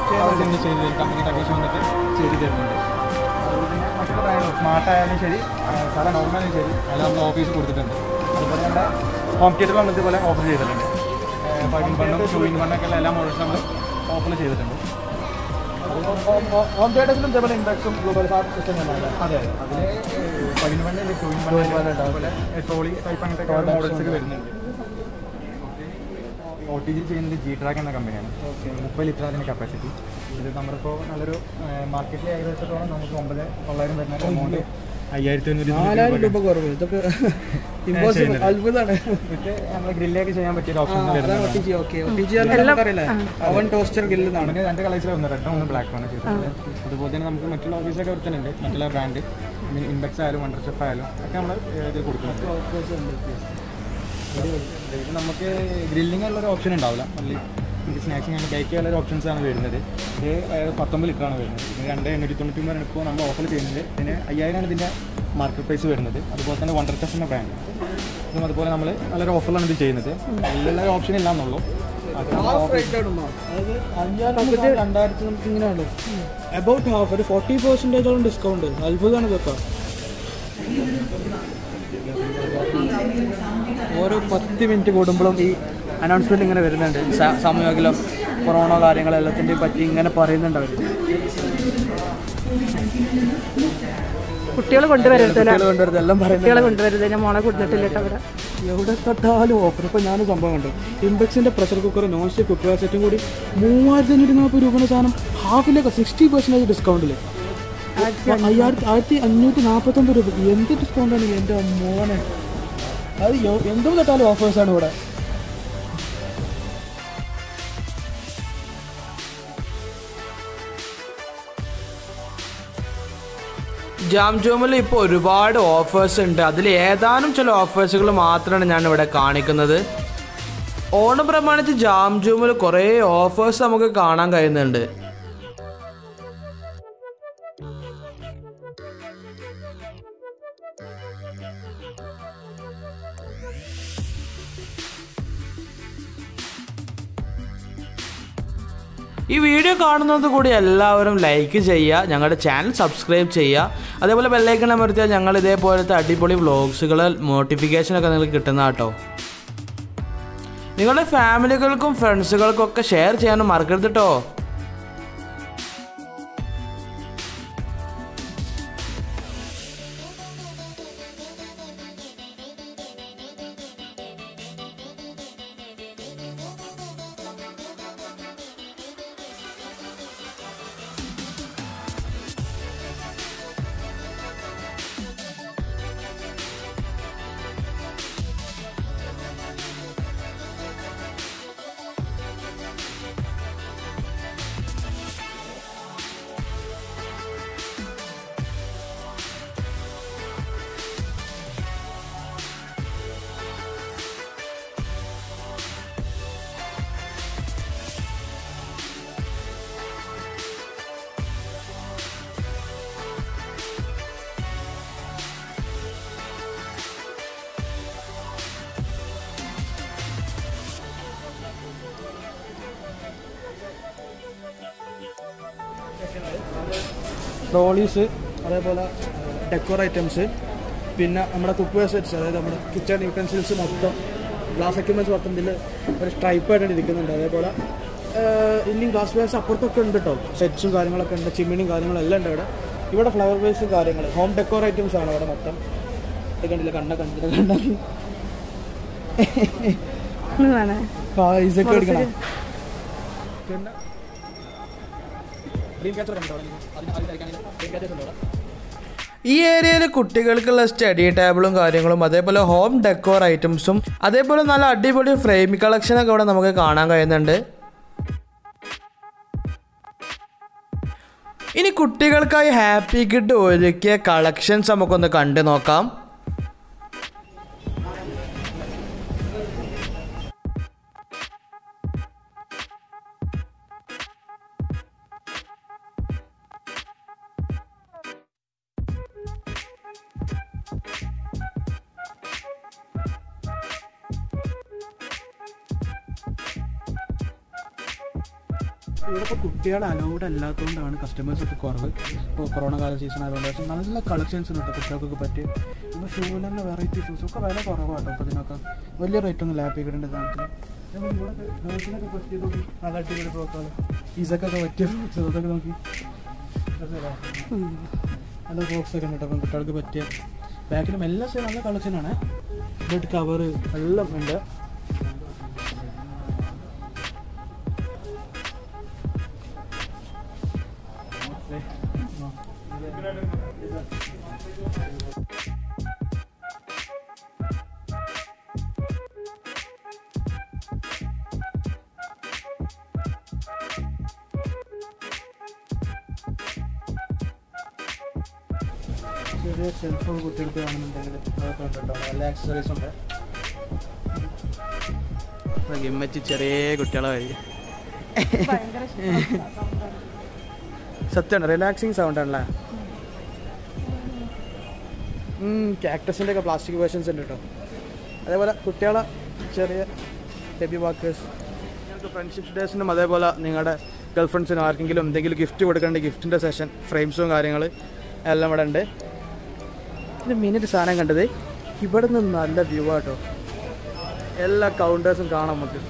ചെയ്ത് തരും. കമ്പനി ടെക്നീഷ്യൻ വന്നിട്ട് ചെയ്ത് തരുന്നുണ്ട്. പിന്നെ മറ്റുള്ള ബ്രാൻഡ് സ്മാർട്ട് ആയാലും ശരി, സാധാ നോർമലായാലും ശരി, എല്ലാം നമ്മൾ ഓഫീസ് കൊടുത്തിട്ടുണ്ട്. അതുപോലെ നമ്മുടെ ഹോം തിയേറ്ററിൽ വന്നിട്ട് പോലെ ഓഫർ ചെയ്തിട്ടുണ്ട്. 5-in-1, 2-in-1 ഒക്കെ എല്ലാ മോഡൽസും നമ്മൾ ഓഫർ ചെയ്തിട്ടുണ്ട്. ഹോം തിയേറ്റേഴ്സിലും ഇതേപോലെ ഇംപാക്സും ഗ്ലോബൽ സിസ്റ്റം തന്നെയാണ്. അതെ, അതിൽ 5-in-1 ഉണ്ട്, 2-in-1 അതുപോലെ ട്രോളി ടൈപ്പ് അങ്ങനത്തെ മോഡൽസൊക്കെ വരുന്നുണ്ട്. OTG ചെയ്യുന്നത് G-Track എന്ന കമ്പനിയാണ്. 30 ലിറ്റർ അതിൻ്റെ കപ്പാസിറ്റി. ഇത് നമ്മളിപ്പോൾ നല്ലൊരു മാർക്കറ്റിൽ ഏകദേശത്തോളം നമുക്ക് 9,900 വരുന്ന എമൗണ്ട് 5,500 രൂപ കുറവ്. ഇതൊക്കെ ഇമ്പോസിബിൾ, അത്ഭുതമാണ്. ഇത് നമ്മൾ ഗ്രില്ലൊക്കെ ചെയ്യാൻ പറ്റിയ ഓപ്ഷൻ അവൻ ടോസ്റ്റർ ഗ്രില്ലാണ്. അങ്ങനെ 2 കളേഴ്സിൽ ഒന്ന് റെഡ് ഒന്ന് ബ്ലാക്ക് ആണ് ചെയ്തത്. അതുപോലെ തന്നെ നമുക്ക് മറ്റുള്ള ഓഫീസൊക്കെ വരുത്തുന്നുണ്ട്. മറ്റുള്ള ബ്രാൻഡ് ഇംപെക്സ് ആയാലും വണ്ടർ ഷെഫ് ആയാലും ഒക്കെ നമ്മൾ ഇത് കൊടുക്കുന്നുണ്ട്. ഇത് നമുക്ക് ഗ്രില്ലിംഗ് ഉള്ളൊരു ഓപ്ഷൻ ഉണ്ടാവില്ല. മല്ലി സ്നാക്സിങ് ആണ് ബേക്ക് ചെയ്യാനുള്ള ഓപ്ഷൻസാണ് വരുന്നത്. ഇത് 19 ലിറ്ററാണ് വരുന്നത്. ഇതിന് 2,899 ഇപ്പോൾ നമ്മൾ ഓഫർ ചെയ്യുന്നത്. പിന്നെ 5,000 ഇതിൻ്റെ മാർക്കറ്റ് പ്രൈസ് വരുന്നത്. അതുപോലെ തന്നെ വണ്ടർ ഷെഫ് എന്ന ബ്രാൻഡ്. ഇതും അതുപോലെ നമ്മൾ നല്ലൊരു ഓഫറിലാണ് ഇത് ചെയ്യുന്നത്. നല്ലൊരു ഓപ്ഷൻ ഇല്ല എന്നുള്ളൂ. ഇങ്ങനെയാണ് അബൌട്ട് ഹാഫ്, ഒരു 40% ഡിസ്കൗണ്ട്. അത്ഭുതമാണ് ഇതൊക്കെ. ഓരോ 10 മിനിറ്റ് കൂടുമ്പോഴും ഈ അനൗൺസ്മെൻറ്റ് ഇങ്ങനെ വരുന്നുണ്ട്. സമയമൊക്കെ കൊറോണ കാര്യങ്ങളെല്ലാത്തിൻ്റെയും പറ്റി ഇങ്ങനെ പറയുന്നുണ്ട് അവർ. കുട്ടികൾ കൊണ്ടുവരരുത്, എല്ലാം കുട്ടികളെ കൊണ്ടുവരുത്. ഞാൻ മോളെ കൊടുത്തിട്ടില്ല കേട്ടോ അവിടെ. എവിടെ തൊട്ടാലും ഓഫർ. ഇപ്പോൾ ഞാനൊരു സംഭവം കണ്ടു. ഇംപെക്സിൻ്റെ pressure cooker, non stick cooker സെറ്റും കൂടി 3,540 രൂപയുടെ സാധനം ഹാഫിലേക്ക് 60% ഡിസ്കൗണ്ടിൽ 1,549 രൂപ. എന്ത് ഡിസ്കൗണ്ടാണ് എൻ്റെ മോനെ! അത് എന്തോ തൊട്ടാലും ഓഫേഴ്സാണ് ഇവിടെ. ജാംജോമിൽ ഇപ്പോൾ ഒരുപാട് ഓഫേഴ്സ് ഉണ്ട്. അതിൽ ഏതാനും ചില ഓഫേഴ്സുകൾ മാത്രമാണ് ഞാൻ ഇവിടെ കാണിക്കുന്നത്. ഓണം പ്രമാണിച്ച് ജാംജോമിൽ കുറേ ഓഫേഴ്സ് നമുക്ക് കാണാൻ കഴിയുന്നുണ്ട്. ഈ വീഡിയോ കാണുന്നത് കൂടി എല്ലാവരും ലൈക്ക് ചെയ്യുക, ഞങ്ങളുടെ ചാനൽ സബ്സ്ക്രൈബ് ചെയ്യുക, അതേപോലെ ബെല്ലൈക്കൺ അമർത്തിയാൽ ഞങ്ങൾ ഇതേപോലത്തെ അടിപൊളി വ്ളോഗ്സുകൾ നോട്ടിഫിക്കേഷനൊക്കെ നിങ്ങൾക്ക് കിട്ടുന്ന കേട്ടോ. നിങ്ങളുടെ ഫാമിലികൾക്കും ഫ്രണ്ട്സുകൾക്കും ഒക്കെ ഷെയർ ചെയ്യാനും മറക്കരുത് കേട്ടോ. ട്രോളീസ്, അതേപോലെ ഡെക്കോർ ഐറ്റംസ്, പിന്നെ നമ്മുടെ കുക്ക്വെയർ സെറ്റ്സ്, അതായത് നമ്മുടെ കിച്ചൺ യൂട്ടൻസിൽസ് മൊത്തം, ഗ്ലാസ് എക്യുപ്മെൻറ്റ്സ് മൊത്തം ഇതിൽ ഒരു സ്ട്രൈപ്പായിട്ട് ഇരിക്കുന്നുണ്ട്. അതേപോലെ ഇനിയും ഗ്ലാസ് വെയർസ് അപ്പുറത്തൊക്കെ ഉണ്ട് കേട്ടോ, സെറ്റ്സും കാര്യങ്ങളൊക്കെ ഉണ്ട്, ചിമ്മിനിയും കാര്യങ്ങളെല്ലാം ഉണ്ട് ഇവിടെ. ഇവിടെ ഫ്ലവർ വേസും കാര്യങ്ങൾ, ഹോം ഡെക്കോർ ഐറ്റംസ് ആണ് ഇവിടെ മൊത്തം. ഇത് കണ്ടില്ല, കണ്ടില്ല ഇതൊക്കെ എടുക്കണം. പിന്നെ ഈ ഏരിയയിൽ കുട്ടികൾക്കുള്ള സ്റ്റഡി ടേബിളും കാര്യങ്ങളും, അതേപോലെ ഹോം ഡെക്കോർ ഐറ്റംസും, അതേപോലെ നല്ല അടിപൊളി ഫ്രെയിം കളക്ഷനൊക്കെ ഇവിടെ നമുക്ക് കാണാൻ കഴിയുന്നുണ്ട്. ഇനി കുട്ടികൾക്കായി ഹാപ്പി കിഡ് ഒരുക്കിയ കളക്ഷൻസ് നമുക്കൊന്ന് കണ്ടു നോക്കാം. ഇവിടെ ഇപ്പോൾ കുട്ടികളെ അലൗഡ് അല്ലാത്തതുകൊണ്ടാണ് കസ്റ്റമേഴ്സൊക്കെ കുറവ്. ഇപ്പോൾ കൊറോണ കാല സീസൺ ആയതുകൊണ്ട്. പക്ഷേ നല്ല കളക്ഷൻസ് ഉണ്ട് കുട്ടികൾക്കൊക്കെ പറ്റിയ. ഇപ്പോൾ ഷൂവിൽ തന്നെ വെറൈറ്റി ഷൂസൊക്കെ വില കുറവാട്ടോ. അപ്പോൾ ഇതിനൊക്കെ വലിയ റേറ്റ് ഒന്നും ലാപ്പ് ചെയ്തിട്ടുണ്ട് സാധനത്തിന്. ഇവിടെ ഗേൾസിനൊക്കെ പറ്റിയത് നല്ല അടിപൊളി ഫ്രോക്കാണ്, ഈസൊക്കെ പറ്റിയ ഫ്രോക്സ്, അതൊക്കെ നോക്കി നല്ല ഫ്രോക്സൊക്കെ ഉണ്ട്. അപ്പം കുട്ടികൾക്ക് പറ്റിയ ബാക്കിലും എല്ലാ സൈഡ് നല്ല കളക്ഷനാണ്. ബെഡ് കവറ് എല്ലാം ഉണ്ട്. ചെറിയ സെൽഫോൺ കുട്ടികൾക്ക് കാണുന്നുണ്ടെങ്കിൽ അതൊക്കെ ഉണ്ട് കേട്ടോ. എല്ലാ ആക്സസറീസും ഉണ്ട്. ഗിമ്മച്ച് ചെറിയ കുട്ടികളെ വഴി സത്യമാണ്, റിലാക്സിങ് സൗണ്ട് ആണല്ലേ. കാക്ടസിൻ്റെ ഒക്കെ പ്ലാസ്റ്റിക് വേർഷൻസ് ഉണ്ട് കേട്ടോ. അതേപോലെ കുട്ടികളെ ചെറിയ ബേബി വാക്കേഴ്സ്, നിങ്ങൾക്ക് ഫ്രണ്ട്ഷിപ്പ് ഡേസിനും അതേപോലെ നിങ്ങളുടെ ഗേൾ ഫ്രണ്ട്സിനും ആർക്കെങ്കിലും എന്തെങ്കിലും ഗിഫ്റ്റ് കൊടുക്കേണ്ട ഗിഫ്റ്റിൻ്റെ സെഷൻ ഫ്രെയിംസും കാര്യങ്ങൾ എല്ലാം ഇവിടെ ഉണ്ട്. ഇത് മെയിനായിട്ട് സാധനം കണ്ടത് ഇവിടെ നിന്ന് നല്ല വ്യൂ ആട്ടോ. എല്ലാ കൗണ്ടേഴ്സും കാണാം നമുക്ക്.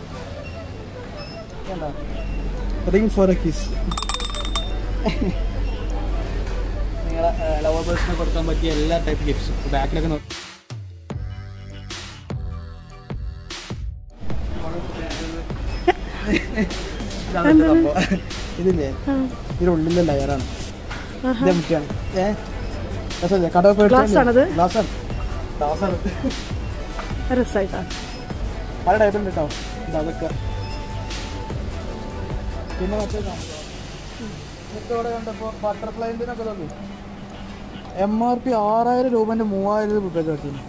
റിംഗ് ഫോർ എ കിസ്, നിങ്ങളെ ലവർ ബേഴ്സിനെ കൊടുക്കാൻ പറ്റിയ എല്ലാ ടൈപ്പ് ഗിഫ്റ്റ്സും ബാക്കിലൊക്കെ നോക്കി. ഇതില്ലേ ഇതിനുള്ളിലെ ലെയറാണ്. കട പല ടൈപ്പുണ്ട് കേട്ടോ. അതൊക്കെ പിന്നെ മറ്റേ ഇവിടെ കണ്ടപ്പോൾ ബട്ടർഫ്ലൈൻ്റെനൊക്കെ തന്നു. MRP 6000 രൂപേൻ്റെ 3000 രൂപ കിട്ടുന്നു.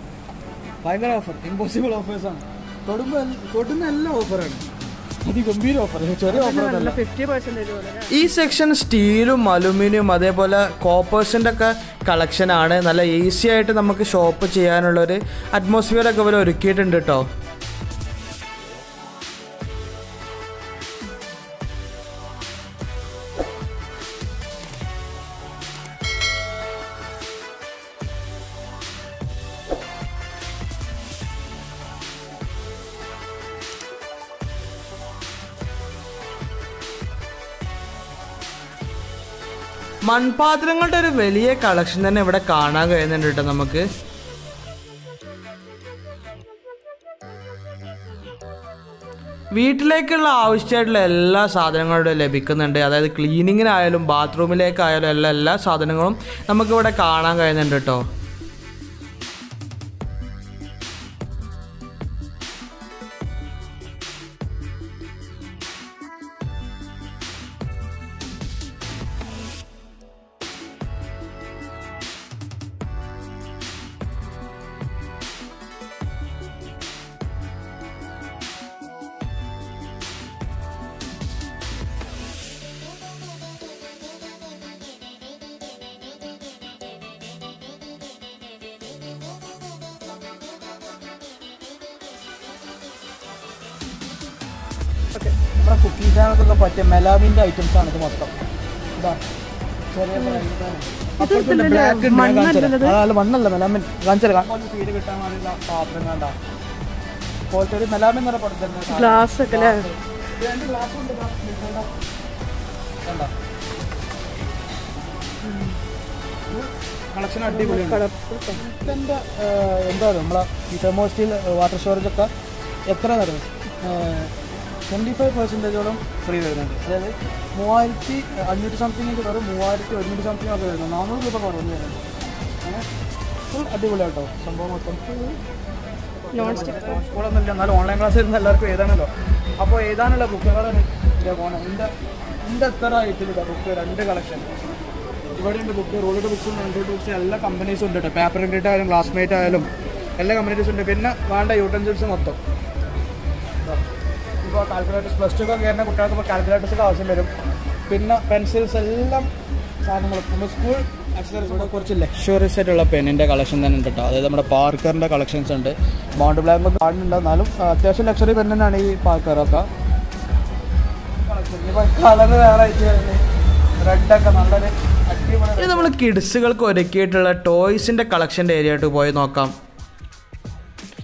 ഭയങ്കര ഓഫർ, ഇമ്പോസിബിൾ ഓഫേഴ്സാണ്. തൊടുന്ന എല്ലാ ഓഫറാണ്. അതിഗംഭീര ഓഫർ, ചെറിയ ഓഫർ. ഈ സെക്ഷൻ സ്റ്റീലും അലുമിനിയം അതേപോലെ കോപ്പേഴ്സിൻ്റെ ഒക്കെ കളക്ഷനാണ്. നല്ല ഈസി ആയിട്ട് നമുക്ക് ഷോപ്പ് ചെയ്യാനുള്ളൊരു അറ്റ്മോസ്ഫിയർ ഒക്കെ ഇവർ ഒരുക്കിയിട്ടുണ്ട് കേട്ടോ. മൺപാത്രങ്ങളുടെ ഒരു വലിയ കളക്ഷൻ തന്നെ ഇവിടെ കാണാൻ കഴിയുന്നുണ്ട് കേട്ടോ നമുക്ക്. വീട്ടിലേക്കുള്ള ആവശ്യമായിട്ടുള്ള എല്ലാ സാധനങ്ങളും ലഭിക്കുന്നുണ്ട്. അതായത് ക്ലീനിങ്ങിനായാലും ബാത്റൂമിലേക്കായാലും എല്ലാ സാധനങ്ങളും നമുക്കിവിടെ കാണാൻ കഴിയുന്നുണ്ട് കേട്ടോ. നമ്മുടെ കുക്കിംഗ് ചാനലൊക്കെ പറ്റിയ മെലാമിൻ്റെ ഐറ്റംസ് ആണ് ഇത് മൊത്തം. ഇതാ ചെറിയ മണ്ണല്ല മെലാമിൻ കാണിച്ചാൽ ഫീഡ് കിട്ടാൻ വേണ്ടിയുള്ള പാത്രം കണ്ട പോലത്തെ ഒരു മെലാമിൻ എന്ന് പറഞ്ഞ ഗ്ലാസ് ഒക്കെ അല്ലേ? കളക്ഷൻ അടിപൊളിയാണ്. ഇതിൻ്റെ എന്താ നമ്മളെ ഈ തെർമോസ്റ്റീൽ വാട്ടർ സ്റ്റോറേജ് ഒക്കെ എത്ര തരും 25% ഫ്രീ വരുന്നുണ്ട്. അതായത് 3500 സംതിങ് വെറും 3100 സംതിങ് ഒക്കെ വരുന്നത് 400 രൂപ കുറഞ്ഞ് വരുന്നുണ്ട്. അങ്ങനെ ഫുൾ അടിപൊളിയാട്ടോ സംഭവം മൊത്തം. സ്കൂളൊന്നുമില്ല, എന്നാലും ഓൺലൈൻ ക്ലാസ് ഇരുന്ന് എല്ലാവർക്കും എഴുതാനല്ലോ. അപ്പോൾ എഴുതാനുള്ള ബുക്കുകളാണ് ഇതിൻ്റെ പോകണം. ഇതിൻ്റെ എത്ര ആയിട്ടില്ല ബുക്ക് 2 കളക്ഷൻ ഇവിടെയുണ്ട്. ബുക്ക് റോളിഡ് ബുക്സും ആൻഡ്രോയിഡ് ബുക്സും എല്ലാ കമ്പനീസും ഉണ്ട് കേട്ടോ. പേപ്പർ ഇൻഗ്രീറ്റ് ആയാലും ക്ലാസ്മേറ്റ് ആയാലും എല്ലാ കമ്പനീസും ഉണ്ട്. പിന്നെ വേണ്ട യൂട്ടൻസിൽസ് മൊത്തം. ഇപ്പോൾ കാൽക്കുലേറ്റേഴ്സ് പ്ലസ് 2 ഒക്കെ കയറുന്ന കുട്ടികൾക്ക് ഇപ്പോൾ കാൽക്കുലേറ്റേഴ്സിൻ്റെ ആവശ്യം വരും. പിന്നെ പെൻസിൽസ് എല്ലാം സാധനങ്ങളും നമ്മൾ സ്കൂൾ ആക്സസറീസ്. ഇവിടെ കുറച്ച് ലക്ഷറിയസ് ആയിട്ടുള്ള പെന്നിൻ്റെ കളക്ഷൻ തന്നെ ഉണ്ട് കേട്ടോ. അതായത് നമ്മുടെ പാർക്കറിൻ്റെ കളക്ഷൻസ് ഉണ്ട്. മൗണ്ട് ബ്ലാക്ക് കാണുന്നുണ്ട്, എന്നാലും അത്യാവശ്യം ലക്ഷറി പെൻ തന്നെയാണ് ഈ പാർക്കറൊക്കെ. കളർ വേറെ ആയിട്ട് റെഡൊക്കെ നല്ലൊരു അടിപൊളി. ഇനി നമ്മൾ കിഡ്സുകൾക്ക് ഒരുക്കിയിട്ടുള്ള ടോയ്സിൻ്റെ കളക്ഷൻ്റെ ഏരിയ ആയിട്ട് പോയി നോക്കാം.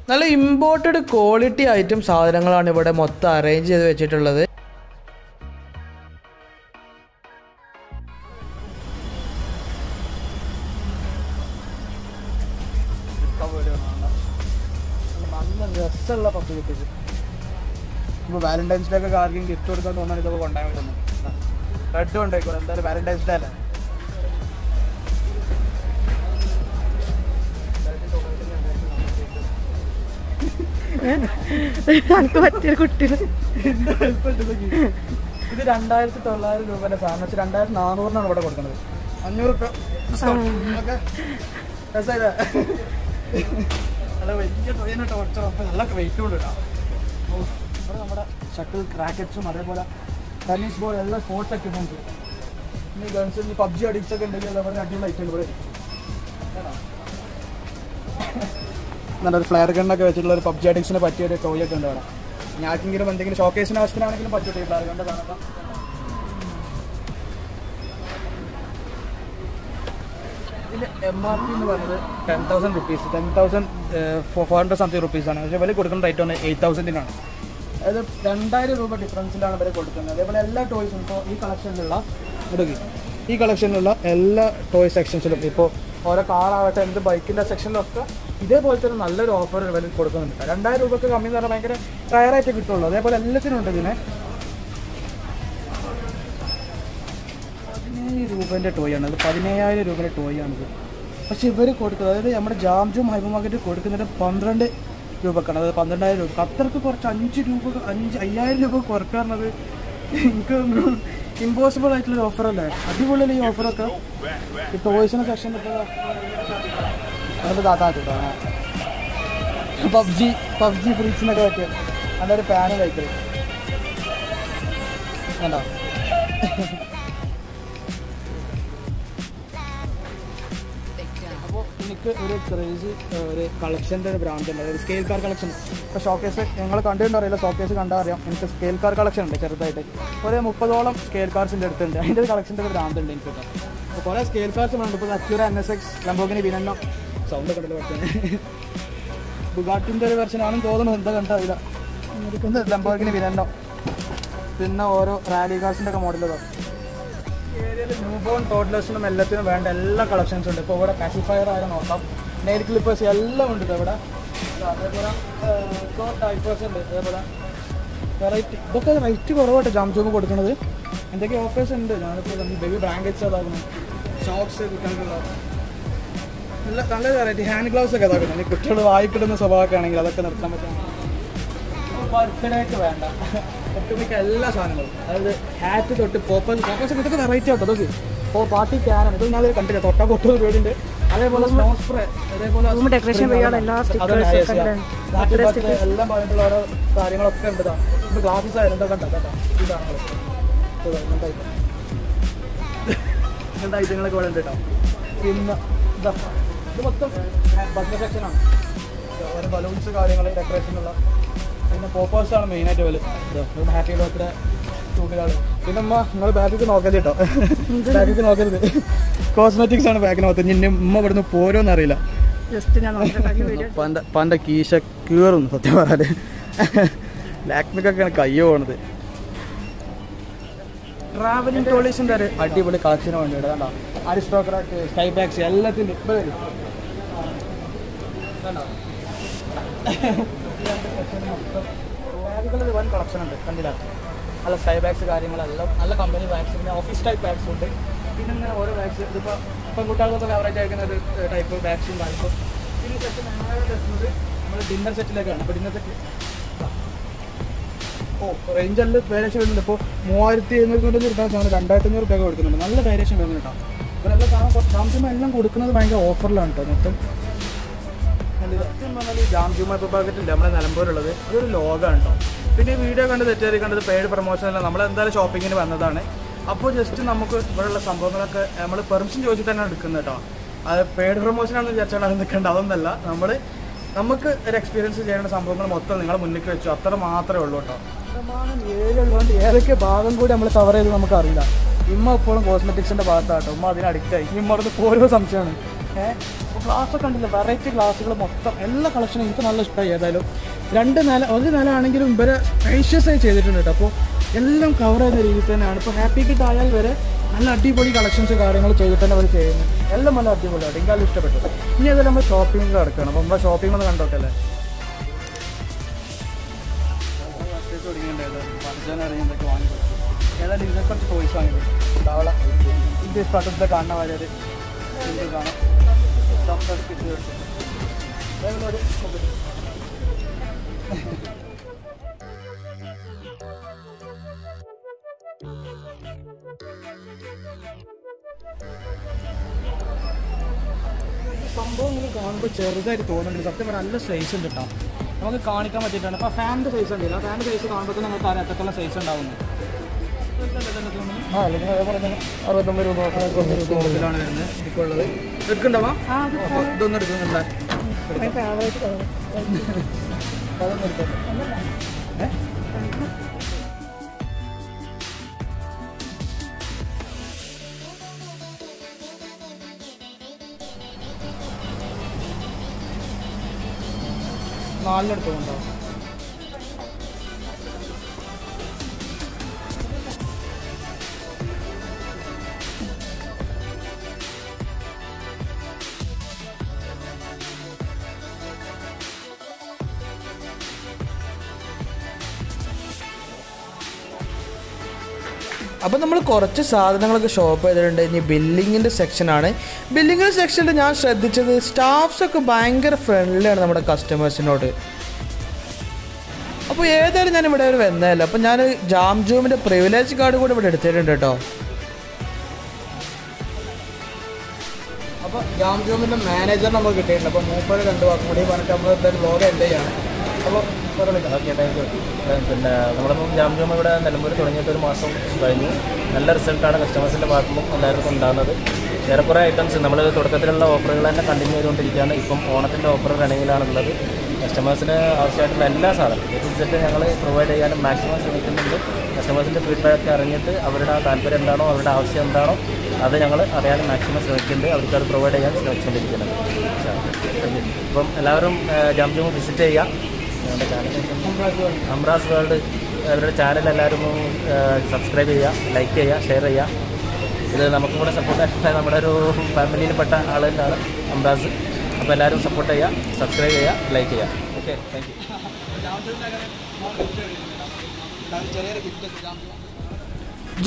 നല്ല ഇമ്പോർട്ടഡ് ക്വാളിറ്റി ഐറ്റം സാധനങ്ങളാണ് ഇവിടെ മൊത്തം അറേഞ്ച് ചെയ്ത് വെച്ചിട്ടുള്ളത്. നല്ല രസമുള്ള പത്ത് കിട്ടിയത്. ഇപ്പോൾ വാലന്റൈൻസ് ഡേ ഒക്കെ ആർക്കും ഗിഫ്റ്റ് കൊടുക്കാൻ തോന്നാൻ ഇതൊക്കെ കൊണ്ടുപോകാൻ പറ്റുന്നു. റെഡ് കൊണ്ടുപോയിക്കോളൂ, എന്തായാലും വാലന്റൈൻസ് ഡേ അല്ലേ. എനിക്ക് പറ്റിയ കുട്ടികൾ ഇത് 2900 രൂപേൻ്റെ സാധനം വെച്ച് 2400 ഇവിടെ കൊടുക്കുന്നത്. 500 രൂപ ഒക്കെ രസമായില്ലേ? നല്ല വലിയ ടോയിനിട്ട് കുറച്ച് നല്ല വെയിറ്റ് കൊണ്ട് ഇടാം. ഇവിടെ നമ്മുടെ ഷട്ടിൽ റാക്കറ്റ്സും അതേപോലെ ടെന്നീസ് ബോൾ എല്ലാ സ്പോർട്സ് എക്യുപ്മെൻറ്റ്സ്. ഇനി ഗൺസ് PUBG അഡിക്ട്സ് ഒക്കെ ഉണ്ടെങ്കിൽ അതേപോലെ അടിപൊളി ഐറ്റം ഇവിടെ നല്ലൊരു ഫ്ലെയർ ഗണ്ണൊക്കെ വെച്ചിട്ടുള്ള ഒരു PUBG അഡിക്ട്സിന് പറ്റിയ ഒരു ടോയ് ഒക്കെ ഉണ്ട് അവിടെ. ഞാക്കെങ്കിലും എന്തെങ്കിലും ഷോക്കേസിന് ആവശ്യത്തിനാണെങ്കിലും പറ്റും. ഫ്ലെയർ ഗണ്ണിൻ്റെ സാധനമൊക്കെ ഇതിൽ MRP എന്ന് പറയുന്നത് 10,000 റുപ്പീസ് 10,400 സംതിങ് റുപ്പീസാണ്. പക്ഷേ ഇവർ കൊടുക്കുന്ന റേറ്റ് വന്ന് 8,000-നാണ്. അതായത് 2000 രൂപ ഡിഫറൻസിലാണ് ഇവർ കൊടുക്കുന്നത്. അതേപോലെ എല്ലാ ടോയ്സും ഇപ്പോൾ ഈ കളക്ഷനിലുള്ള എല്ലാ ടോയ് സെക്ഷൻസിലും ഇപ്പോൾ ഓരോ കാറാവട്ടെ എന്ത് ബൈക്കിൻ്റെ സെക്ഷനിലൊക്കെ ഇതേപോലെ തന്നെ നല്ലൊരു ഓഫർ ഇവർ കൊടുക്കുന്നുണ്ട്. 2000 രൂപയ്ക്ക് കമ്മി എന്ന് പറഞ്ഞാൽ ഭയങ്കര റയറായിട്ട് കിട്ടുള്ളൂ. അതേപോലെ എല്ലാത്തിനും ഉണ്ട്. ഇതിന് 17 രൂപേൻ്റെ ടോയാണ്. അത് 17,000 രൂപയുടെ ടോയാണിത്. പക്ഷെ ഇവർ കൊടുക്കുന്നത്, അതായത് നമ്മുടെ ജാംജും ഹൈപ്പർ മാർക്കറ്റ് കൊടുക്കുന്നത് 12 രൂപക്കാണ്. അതായത് 12,000 രൂപ. അത്രക്ക് കുറച്ച് 5,000 രൂപ കുറക്കാറുള്ളത് എനിക്ക് ഇമ്പോസിബിൾ ആയിട്ടുള്ളൊരു ഓഫറല്ലേ. അടിപൊളിയല്ലേ ഈ ഓഫറൊക്കെ. ഈ ടോയ്സിന് സെക്ഷൻ അതിൻ്റെ താത്താട്ടോ പബ്ജി ഫ്രീസിനൊക്കെ പറ്റിയ നല്ലൊരു പാന് കഴിക്കൽ കണ്ടോ. അപ്പോൾ എനിക്ക് ഒരു ക്രേസി ഒരു കളക്ഷൻ്റെ ഒരു ബ്രാൻഡ് ഉണ്ട്. അതായത് സ്കെയിൽ കാർ കളക്ഷൻ. ഇപ്പോൾ ഷോക്കേസ് ഞങ്ങൾ കണ്ടിട്ടുണ്ടോ അറിയില്ല, ഷോക്കേസ് കണ്ടാൽ അറിയാം. എനിക്ക് സ്കെയിൽ കാർ കളക്ഷൻ ഉണ്ട് ചെറുതായിട്ട്. ഒരു 30ഓളം സ്കെയിൽ കാർസിൻ്റെ അടുത്തുണ്ട്. അതിൻ്റെ ഒരു കളക്ഷൻ്റെ ഒരു ബ്രാൻഡ് ഉണ്ട് എനിക്ക്. അപ്പോൾ കുറേ സ്കെയിൽ കാർസ് ഉണ്ട്. ഇപ്പോൾ അക്യൂറ NSX ലംബോർഗിനി വിനന്നോ സൗണ്ട് കണ്ടല്ലോ പഠിച്ചത്. ബുഗാട്ടിൻ്റെ ഒരു വെർഷനാണെന്ന് തോന്നുന്നു, എന്താ കണ്ടറിയില്ല. ലംബോർഗിനി വിനന്നോ. പിന്നെ ഓരോ റാലി കാർസിൻ്റെ ഒക്കെ മോഡലുകൾ. ഏരിയയിൽ ന്യൂ ബോൺ ടോഡ്ലേഴ്സിനും എല്ലാത്തിനും വേണ്ട എല്ലാ കളക്ഷൻസ് ഉണ്ട്. ഇപ്പോൾ ഇവിടെ പാസിഫയർ ആയാലും നോക്കാം, നെയിൽ ക്ലിപ്പേഴ്സ് എല്ലാം ഉണ്ട് ഇവിടെ. അതേപോലെ ടൈപ്പേഴ്സ് ഉണ്ട്. അതേപോലെ വെറൈറ്റി ഇതൊക്കെ റേറ്റ് കുറവായിട്ട് ജാംജൂമ് കൊടുക്കുന്നത്. എന്തൊക്കെ ഓഫേഴ്സ് ഉണ്ട്. ഞാനിപ്പോൾ ബേബി ബ്ലാങ്കറ്റ്സ് അതാകുന്നു, ഷോർട്സ് കുട്ടികൾക്കുള്ള നല്ല നല്ല വെറൈറ്റി ഹാൻഡ് ഗ്ലൗസ് ഒക്കെ ഇതാക്കുന്നു. കുട്ടികൾ വായിക്കിടുന്ന സ്വഭാവമൊക്കെ ആണെങ്കിൽ അതൊക്കെ നിർത്താൻ പറ്റും. ബർത്ത്ഡേക്ക് വേണ്ട ഒട്ടുമിക്ക എല്ലാ സാധനങ്ങളും, അതായത് ഹാറ്റ് തൊട്ട് പോപ്പേഴ്സ് ഇതൊക്കെ വെറൈറ്റി ആട്ടോ. അതൊക്കെ ഇപ്പോൾ പാർട്ടി ക്യാനം ഇതൊന്നും ഞാൻ കണ്ടില്ല. തൊട്ട പൊട്ടൊരു വീടുണ്ട്. അതേപോലെ സ്നോ സ്പ്രേ, അതേപോലെ ഡെക്കറേഷൻ എല്ലാം പറഞ്ഞിട്ടുള്ള ഓരോ കാര്യങ്ങളൊക്കെ ഉണ്ട്. ഇത് ഗ്ലാസസ് ആയാലും എന്തൊക്കെ ഉണ്ട് കേട്ടോ. ഇതാണ് ഇങ്ങനത്തെ ഐറ്റങ്ങളൊക്കെ ഇവിടെ ഉണ്ട് കേട്ടോ. പിന്നെ ഇത് മൊത്തം ബർത്ത് സെക്ഷനാണ്. ഓരോ ബലൂൺസ് കാര്യങ്ങൾ ഡെക്കറേഷനുള്ള. പിന്നെ പോപ്പേഴ്സാണ് മെയിനായിട്ട് വലുത്. ഹാപ്പി ബർത്ത്ഡേ ചൂടുകൾ. പിന്നെ അമ്മ നിങ്ങൾ ബാഗിക്ക് നോക്കരുത് കേട്ടോ. ബാഗിക്ക് നോക്കരുത്. കോസ്മെറ്റിക്സ് ആണ് ബാഗിനകത്ത്. ഇനി ഉമ്മ ഇവിടുന്ന് പോരോന്ന് അറിയില്ല. പൻ്റെ കീശ കീറുന്നു സത്യം പറയാല്. ലാക്മിക്കൊക്കെയാണ് കയ്യോ പോണത്. ട്രാവലിംഗ് ടോളീസിൻ്റെ ഒരു അടിപൊളി കളക്ഷന് വേണ്ടിയിട്ട് കണ്ടോ. അരിസ്റ്റോക്രാറ്റ്, സ്കൈ ബാഗ്സ് എല്ലാത്തിൻ്റെ ഇപ്പോൾ വരും കണ്ടോ. ബാഗുകളിൽ വൻ കളക്ഷൻ ഉണ്ട് കണ്ടില്ല. നല്ല സ്കൈ ബാഗ്സ് കാര്യങ്ങളെല്ലാം നല്ല കമ്പനി ബാഗ്സ്. പിന്നെ ഓഫീസ് ടൈപ്പ് ബാഗ്സ് ഉണ്ട്. പിന്നെ ഇങ്ങനെ ഓരോ ബാഗ്സ് ഇതിപ്പോൾ പെൺകുട്ടികൾക്കൊക്കെ ആവറേജ് ആയിരിക്കുന്ന ഒരു ടൈപ്പ് ബാഗ്സും കാര്യങ്ങളും. പിന്നെ സെറ്റ് എത്തുന്നത് നമ്മൾ ഡിന്നർ സെറ്റിലേക്കാണ്. ഇപ്പോൾ ഡിന്നർ സെറ്റ് റേഞ്ചെല്ലാം വേരിയേഷൻ വരുന്നുണ്ട്. ഇപ്പോൾ 3700 രൂപ സാധനം 2500 രൂപ കൊടുക്കുന്നുണ്ട്. നല്ല വേരിയേഷൻ വരുന്നുണ്ട് കേട്ടോ. ഇവരെല്ലാം സാധനം ജാംജൂമ എല്ലാം കൊടുക്കുന്നത് ഭയങ്കര ഓഫറിലാണ് കേട്ടോ. മൊത്തം സത്യം പറഞ്ഞാൽ ജാംജൂമ വിഭാഗത്തില്ല നമ്മുടെ നിലമ്പൂരുള്ളത് അതൊരു ലോകമാണ് കേട്ടോ. പിന്നെ വീഡിയോ കണ്ട് തെറ്റേറി കണ്ടത് പെയ്ഡ് പ്രൊമോഷനല്ല. നമ്മളെന്തായാലും ഷോപ്പിങ്ങിന് വന്നതാണ്. അപ്പോൾ ജസ്റ്റ് നമുക്ക് ഇവിടെയുള്ള സംഭവങ്ങളൊക്കെ നമ്മൾ പെർമിഷൻ ചോദിച്ചിട്ട് തന്നെ എടുക്കുന്നത് കേട്ടോ. അത് പെയ്ഡ് പ്രൊമോഷനാണെന്ന് വിചാരിച്ചാൽ അത് നിൽക്കേണ്ട അതൊന്നല്ല. നമുക്ക് ഒരു എക്സ്പീരിയൻസ് ചെയ്യേണ്ട സംഭവങ്ങൾ മൊത്തം നിങ്ങളെ മുന്നിൽ വെച്ചു. അത്ര മാത്രമേ ഉള്ളൂ കേട്ടോ. ഏഴുള്ളതുകൊണ്ട് ഏതൊക്കെ ഭാഗം കൂടി നമ്മൾ കവർ ചെയ്ത് നമുക്കറിയില്ല. ഇമ്മ എപ്പോഴും കോസ്മെറ്റിക്സിൻ്റെ ഭാഗത്താട്ടോ. ഉമ്മ അതിന് അഡിക്റ്റായി. ഇമ്മ അവിടെ ഓരോ സംശയമാണ്. ഗ്ലാസ്സൊക്കെ ഉണ്ടല്ലോ, വെറൈറ്റി ഗ്ലാസ്സുകൾ മൊത്തം എല്ലാ കളക്ഷനും എനിക്ക് നല്ല ഇഷ്ടമായി. ഏതായാലും ഒരു നില ആണെങ്കിലും ഇവരെ സ്പേഷ്യസ് ആയി ചെയ്തിട്ടുണ്ട് കേട്ടോ. അപ്പോൾ എല്ലാം കവർ ചെയ്യുന്ന രീതിയിൽ തന്നെയാണ്. ഇപ്പോൾ ഹാപ്പി കിറ്റ് ആയാൽ വരെ നല്ല അടിപൊളി കളക്ഷൻസ് കാര്യങ്ങൾ ചെയ്തിട്ട് തന്നെ അവർ ചെയ്യുന്നത്. എല്ലാം നല്ല അടിപൊളിയായിട്ട് എനിക്കത് ഇഷ്ടപ്പെട്ടു. ഇനി അതെല്ലാം നമ്മൾ ഷോപ്പിംഗ് കിടക്കണം. അപ്പോൾ നമ്മുടെ ഷോപ്പിംഗ് ഒന്ന് കണ്ടോട്ടെ അല്ലേ. തുടങ്ങിയിട്ടുണ്ടായിരുന്നു വാങ്ങി ഏതായാലും ഇതിനെ കുറച്ച് ടോയ്സ് വാങ്ങിയത് ധാവള ഇന്ത്യ പട്ടത്തിൽ കാണുന്ന വരെ ഒരു കാണാം. സംഭവം ഇങ്ങനെ കാണുമ്പോൾ ചെറുതായിട്ട് തോന്നുന്നുണ്ട്. സത്യം പറഞ്ഞാൽ നല്ല സൈസ് ഉണ്ട് കേട്ടോ. നമുക്ക് കാണിക്കാൻ പറ്റിയിട്ടാണ്. അപ്പോൾ ഫാനിൻ്റെ സൈസ് ഉണ്ടല്ലോ. ആ ഫാനിൻ്റെ സൈസ് കാണുമ്പോൾ തന്നെ നമുക്ക് അറിയാം എത്രത്തോളം സൈസ് ഉണ്ടാവുന്നത്. അല്ലെങ്കിൽ അതേപോലെ തന്നെ 69 രൂപ രൂപത്തിലാണ് വരുന്നത് ഇപ്പോൾ ഉള്ളത്. എടുക്കണ്ടാവാ ഇതൊന്നും എടുക്കുന്നില്ല. അതൊന്നും എടുക്കാം. നാലിനെടുത്തുണ്ടാവും. അപ്പോൾ നമ്മൾ കുറച്ച് സാധനങ്ങളൊക്കെ ഷോപ്പ് ചെയ്തിട്ടുണ്ട്. ഇനി ബില്ലിങ്ങിൻ്റെ സെക്ഷനാണ്. ബില്ലിങ്ങിൻ്റെ സെക്ഷനിൽ ഞാൻ ശ്രദ്ധിച്ചത് സ്റ്റാഫ്സൊക്കെ ഭയങ്കര ഫ്രണ്ട്ലിയാണ് നമ്മുടെ കസ്റ്റമേഴ്സിനോട്. അപ്പോൾ ഏതായാലും ഞാൻ ഇവിടെ വന്നതല്ല. അപ്പോൾ ഞാൻ ജാംജൂമിൻ്റെ പ്രിവിലേജ് കാർഡ് കൂടെ ഇവിടെ എടുത്തിട്ടുണ്ട് കേട്ടോ. അപ്പോൾ ജാംജൂമിൻ്റെ മാനേജർ നമുക്ക് കിട്ടിയിട്ടുണ്ട്. അപ്പോൾ മൂപ്പര് 2 വാക്ക് കൂടി പറഞ്ഞിട്ട് നമ്മൾ എന്തായാലും വ്ലോഗ് എൻഡ് ചെയ്യാണ്. അപ്പോൾ ഓക്കെ, താങ്ക് യു. പിന്നെ നമ്മളിപ്പം ജാംജൂം ഇവിടെ നിലമ്പൂർ തുടങ്ങിയിട്ട് 1 മാസം കഴിഞ്ഞു. നല്ല റിസൾട്ടാണ് കസ്റ്റമേഴ്സിൻ്റെ ഭാഗത്തുനിന്നും എല്ലാവർക്കും ഉണ്ടാകുന്നത്. ഏറെക്കുറെ ഐറ്റംസ് നമ്മൾ തുടക്കത്തിലുള്ള ഓഫറുകൾ തന്നെ കണ്ടിന്യൂ ചെയ്തുകൊണ്ടിരിക്കുകയാണ്. ഇപ്പം ഓണത്തിൻ്റെ ഓഫർ റണ്ണിങ്ങിലാണുള്ളത്. കസ്റ്റമേഴ്സിന് ആവശ്യമായിട്ടുള്ള എല്ലാ സാധനവും എത്തിച്ചിട്ട് ഞങ്ങൾ പ്രൊവൈഡ് ചെയ്യാനും മാക്സിമം ശ്രമിക്കുന്നുണ്ട്. കസ്റ്റമേഴ്സിൻ്റെ ഫീഡ്ബാക്ക് അറിഞ്ഞിട്ട് അവരുടെ താല്പര്യം എന്താണോ അവരുടെ ആവശ്യം എന്താണോ അത് ഞങ്ങൾ അറിയാനും മാക്സിമം ശ്രമിക്കുന്നുണ്ട്. അവർക്ക് അത് പ്രൊവൈഡ് ചെയ്യാൻ ശ്രമിച്ചുകൊണ്ടിരിക്കുന്നത്. അപ്പം എല്ലാവരും ജാംജൂം വിസിറ്റ് ചെയ്യുക. ഞങ്ങളുടെ ചാനൽ അംറാസ് വേൾഡ് അവരുടെ ചാനൽ എല്ലാവരും സബ്സ്ക്രൈബ് ചെയ്യുക, ലൈക്ക് ചെയ്യുക, ഷെയർ ചെയ്യുക. ഇത് നമുക്കും കൂടെ സപ്പോർട്ട് ആയിട്ടുള്ള നമ്മുടെ ഒരു ഫാമിലിയിൽപ്പെട്ട ആൾ തന്നെയാണ് അംറാസ്. അപ്പോൾ എല്ലാവരും സപ്പോർട്ട് ചെയ്യുക, സബ്സ്ക്രൈബ് ചെയ്യുക, ലൈക്ക് ചെയ്യുക. Okay, thank you.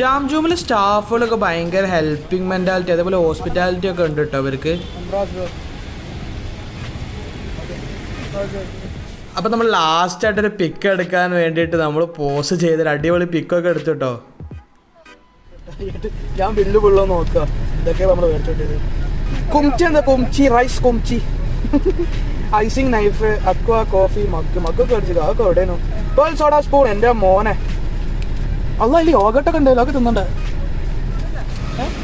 ജാംജൂമിൽ സ്റ്റാഫുകളൊക്കെ ഭയങ്കര ഹെൽപ്പിംഗ് മെൻറ്റാലിറ്റി അതേപോലെ ഹോസ്പിറ്റാലിറ്റി ഒക്കെ ഉണ്ട് കേട്ടോ അവർക്ക്. അപ്പം നമ്മൾ ലാസ്റ്റായിട്ടൊരു പിക്ക് എടുക്കാൻ വേണ്ടിയിട്ട് നമ്മൾ പോസ്റ്റ് ചെയ്തൊരു അടിപൊളി പിക്കൊക്കെ എടുത്തു കേട്ടോ. ഞാൻ ബില്ല് ഫുള്ളോ നോക്കുക. ഇതൊക്കെ നമ്മൾ മേടിച്ചിട്ടത് കുംച്ചി എന്താ kimchi rice kimchi icing knife aqua coffee മഗ്ഗൊക്കെ മേടിച്ചത്. അതൊക്കെ എവിടെയാണോ പേൾ സോഡ സ്പൂൺ. എൻ്റെ മോനെ അല്ല അതിൽ യോഗട്ടൊക്കെ ഉണ്ട്. അതൊക്കെ തിന്നണ്ടേ.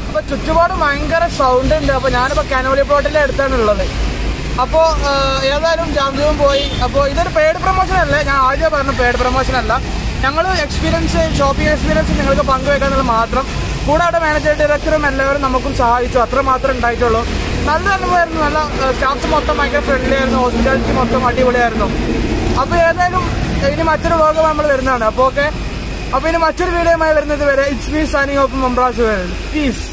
അപ്പോൾ ചുറ്റുപാട് ഭയങ്കര സൗണ്ട് ഉണ്ട്. അപ്പോൾ ഞാനിപ്പോൾ കാനോലി പ്ലോട്ടിൻ്റെ അടുത്താണ് ഉള്ളത്. അപ്പോൾ ഏതായാലും ജാംജൂം പോയി. അപ്പോൾ ഇതൊരു പെയ്ഡ് പ്രൊമോഷൻ അല്ലേ, ഞാൻ ആദ്യം പറഞ്ഞു പെയ്ഡ് പ്രൊമോഷൻ അല്ല. ഞങ്ങൾ എക്സ്പീരിയൻസ് ഷോപ്പിംഗ് എക്സ്പീരിയൻസ് നിങ്ങൾക്ക് പങ്കുവെക്കാന്നുള്ളത് മാത്രം. കൂടെ അവിടെ മാനേജർ ഡയറക്ടറും എല്ലാവരും നമുക്കും സഹായിച്ചു, അത്ര മാത്രമേ ഉണ്ടായിട്ടുള്ളൂ. നല്ല അനുഭവമായിരുന്നു. നല്ല സ്റ്റാഫ്സ് മൊത്തം ഭയങ്കര ഫ്രണ്ട്ലി ആയിരുന്നു, ഹോസ്പിറ്റാലിറ്റി മൊത്തം അടിപൊളിയായിരുന്നു. അപ്പോൾ ഏതായാലും ഇനി മറ്റൊരു വ്ലോഗ് നമ്മൾ വരുന്നതാണ്. അപ്പോൾ ഓക്കെ, അപ്പോൾ ഇനി മറ്റൊരു വീഡിയോയുമായി വരുന്നത് വരെ it's me signing off Amraz world. Piece.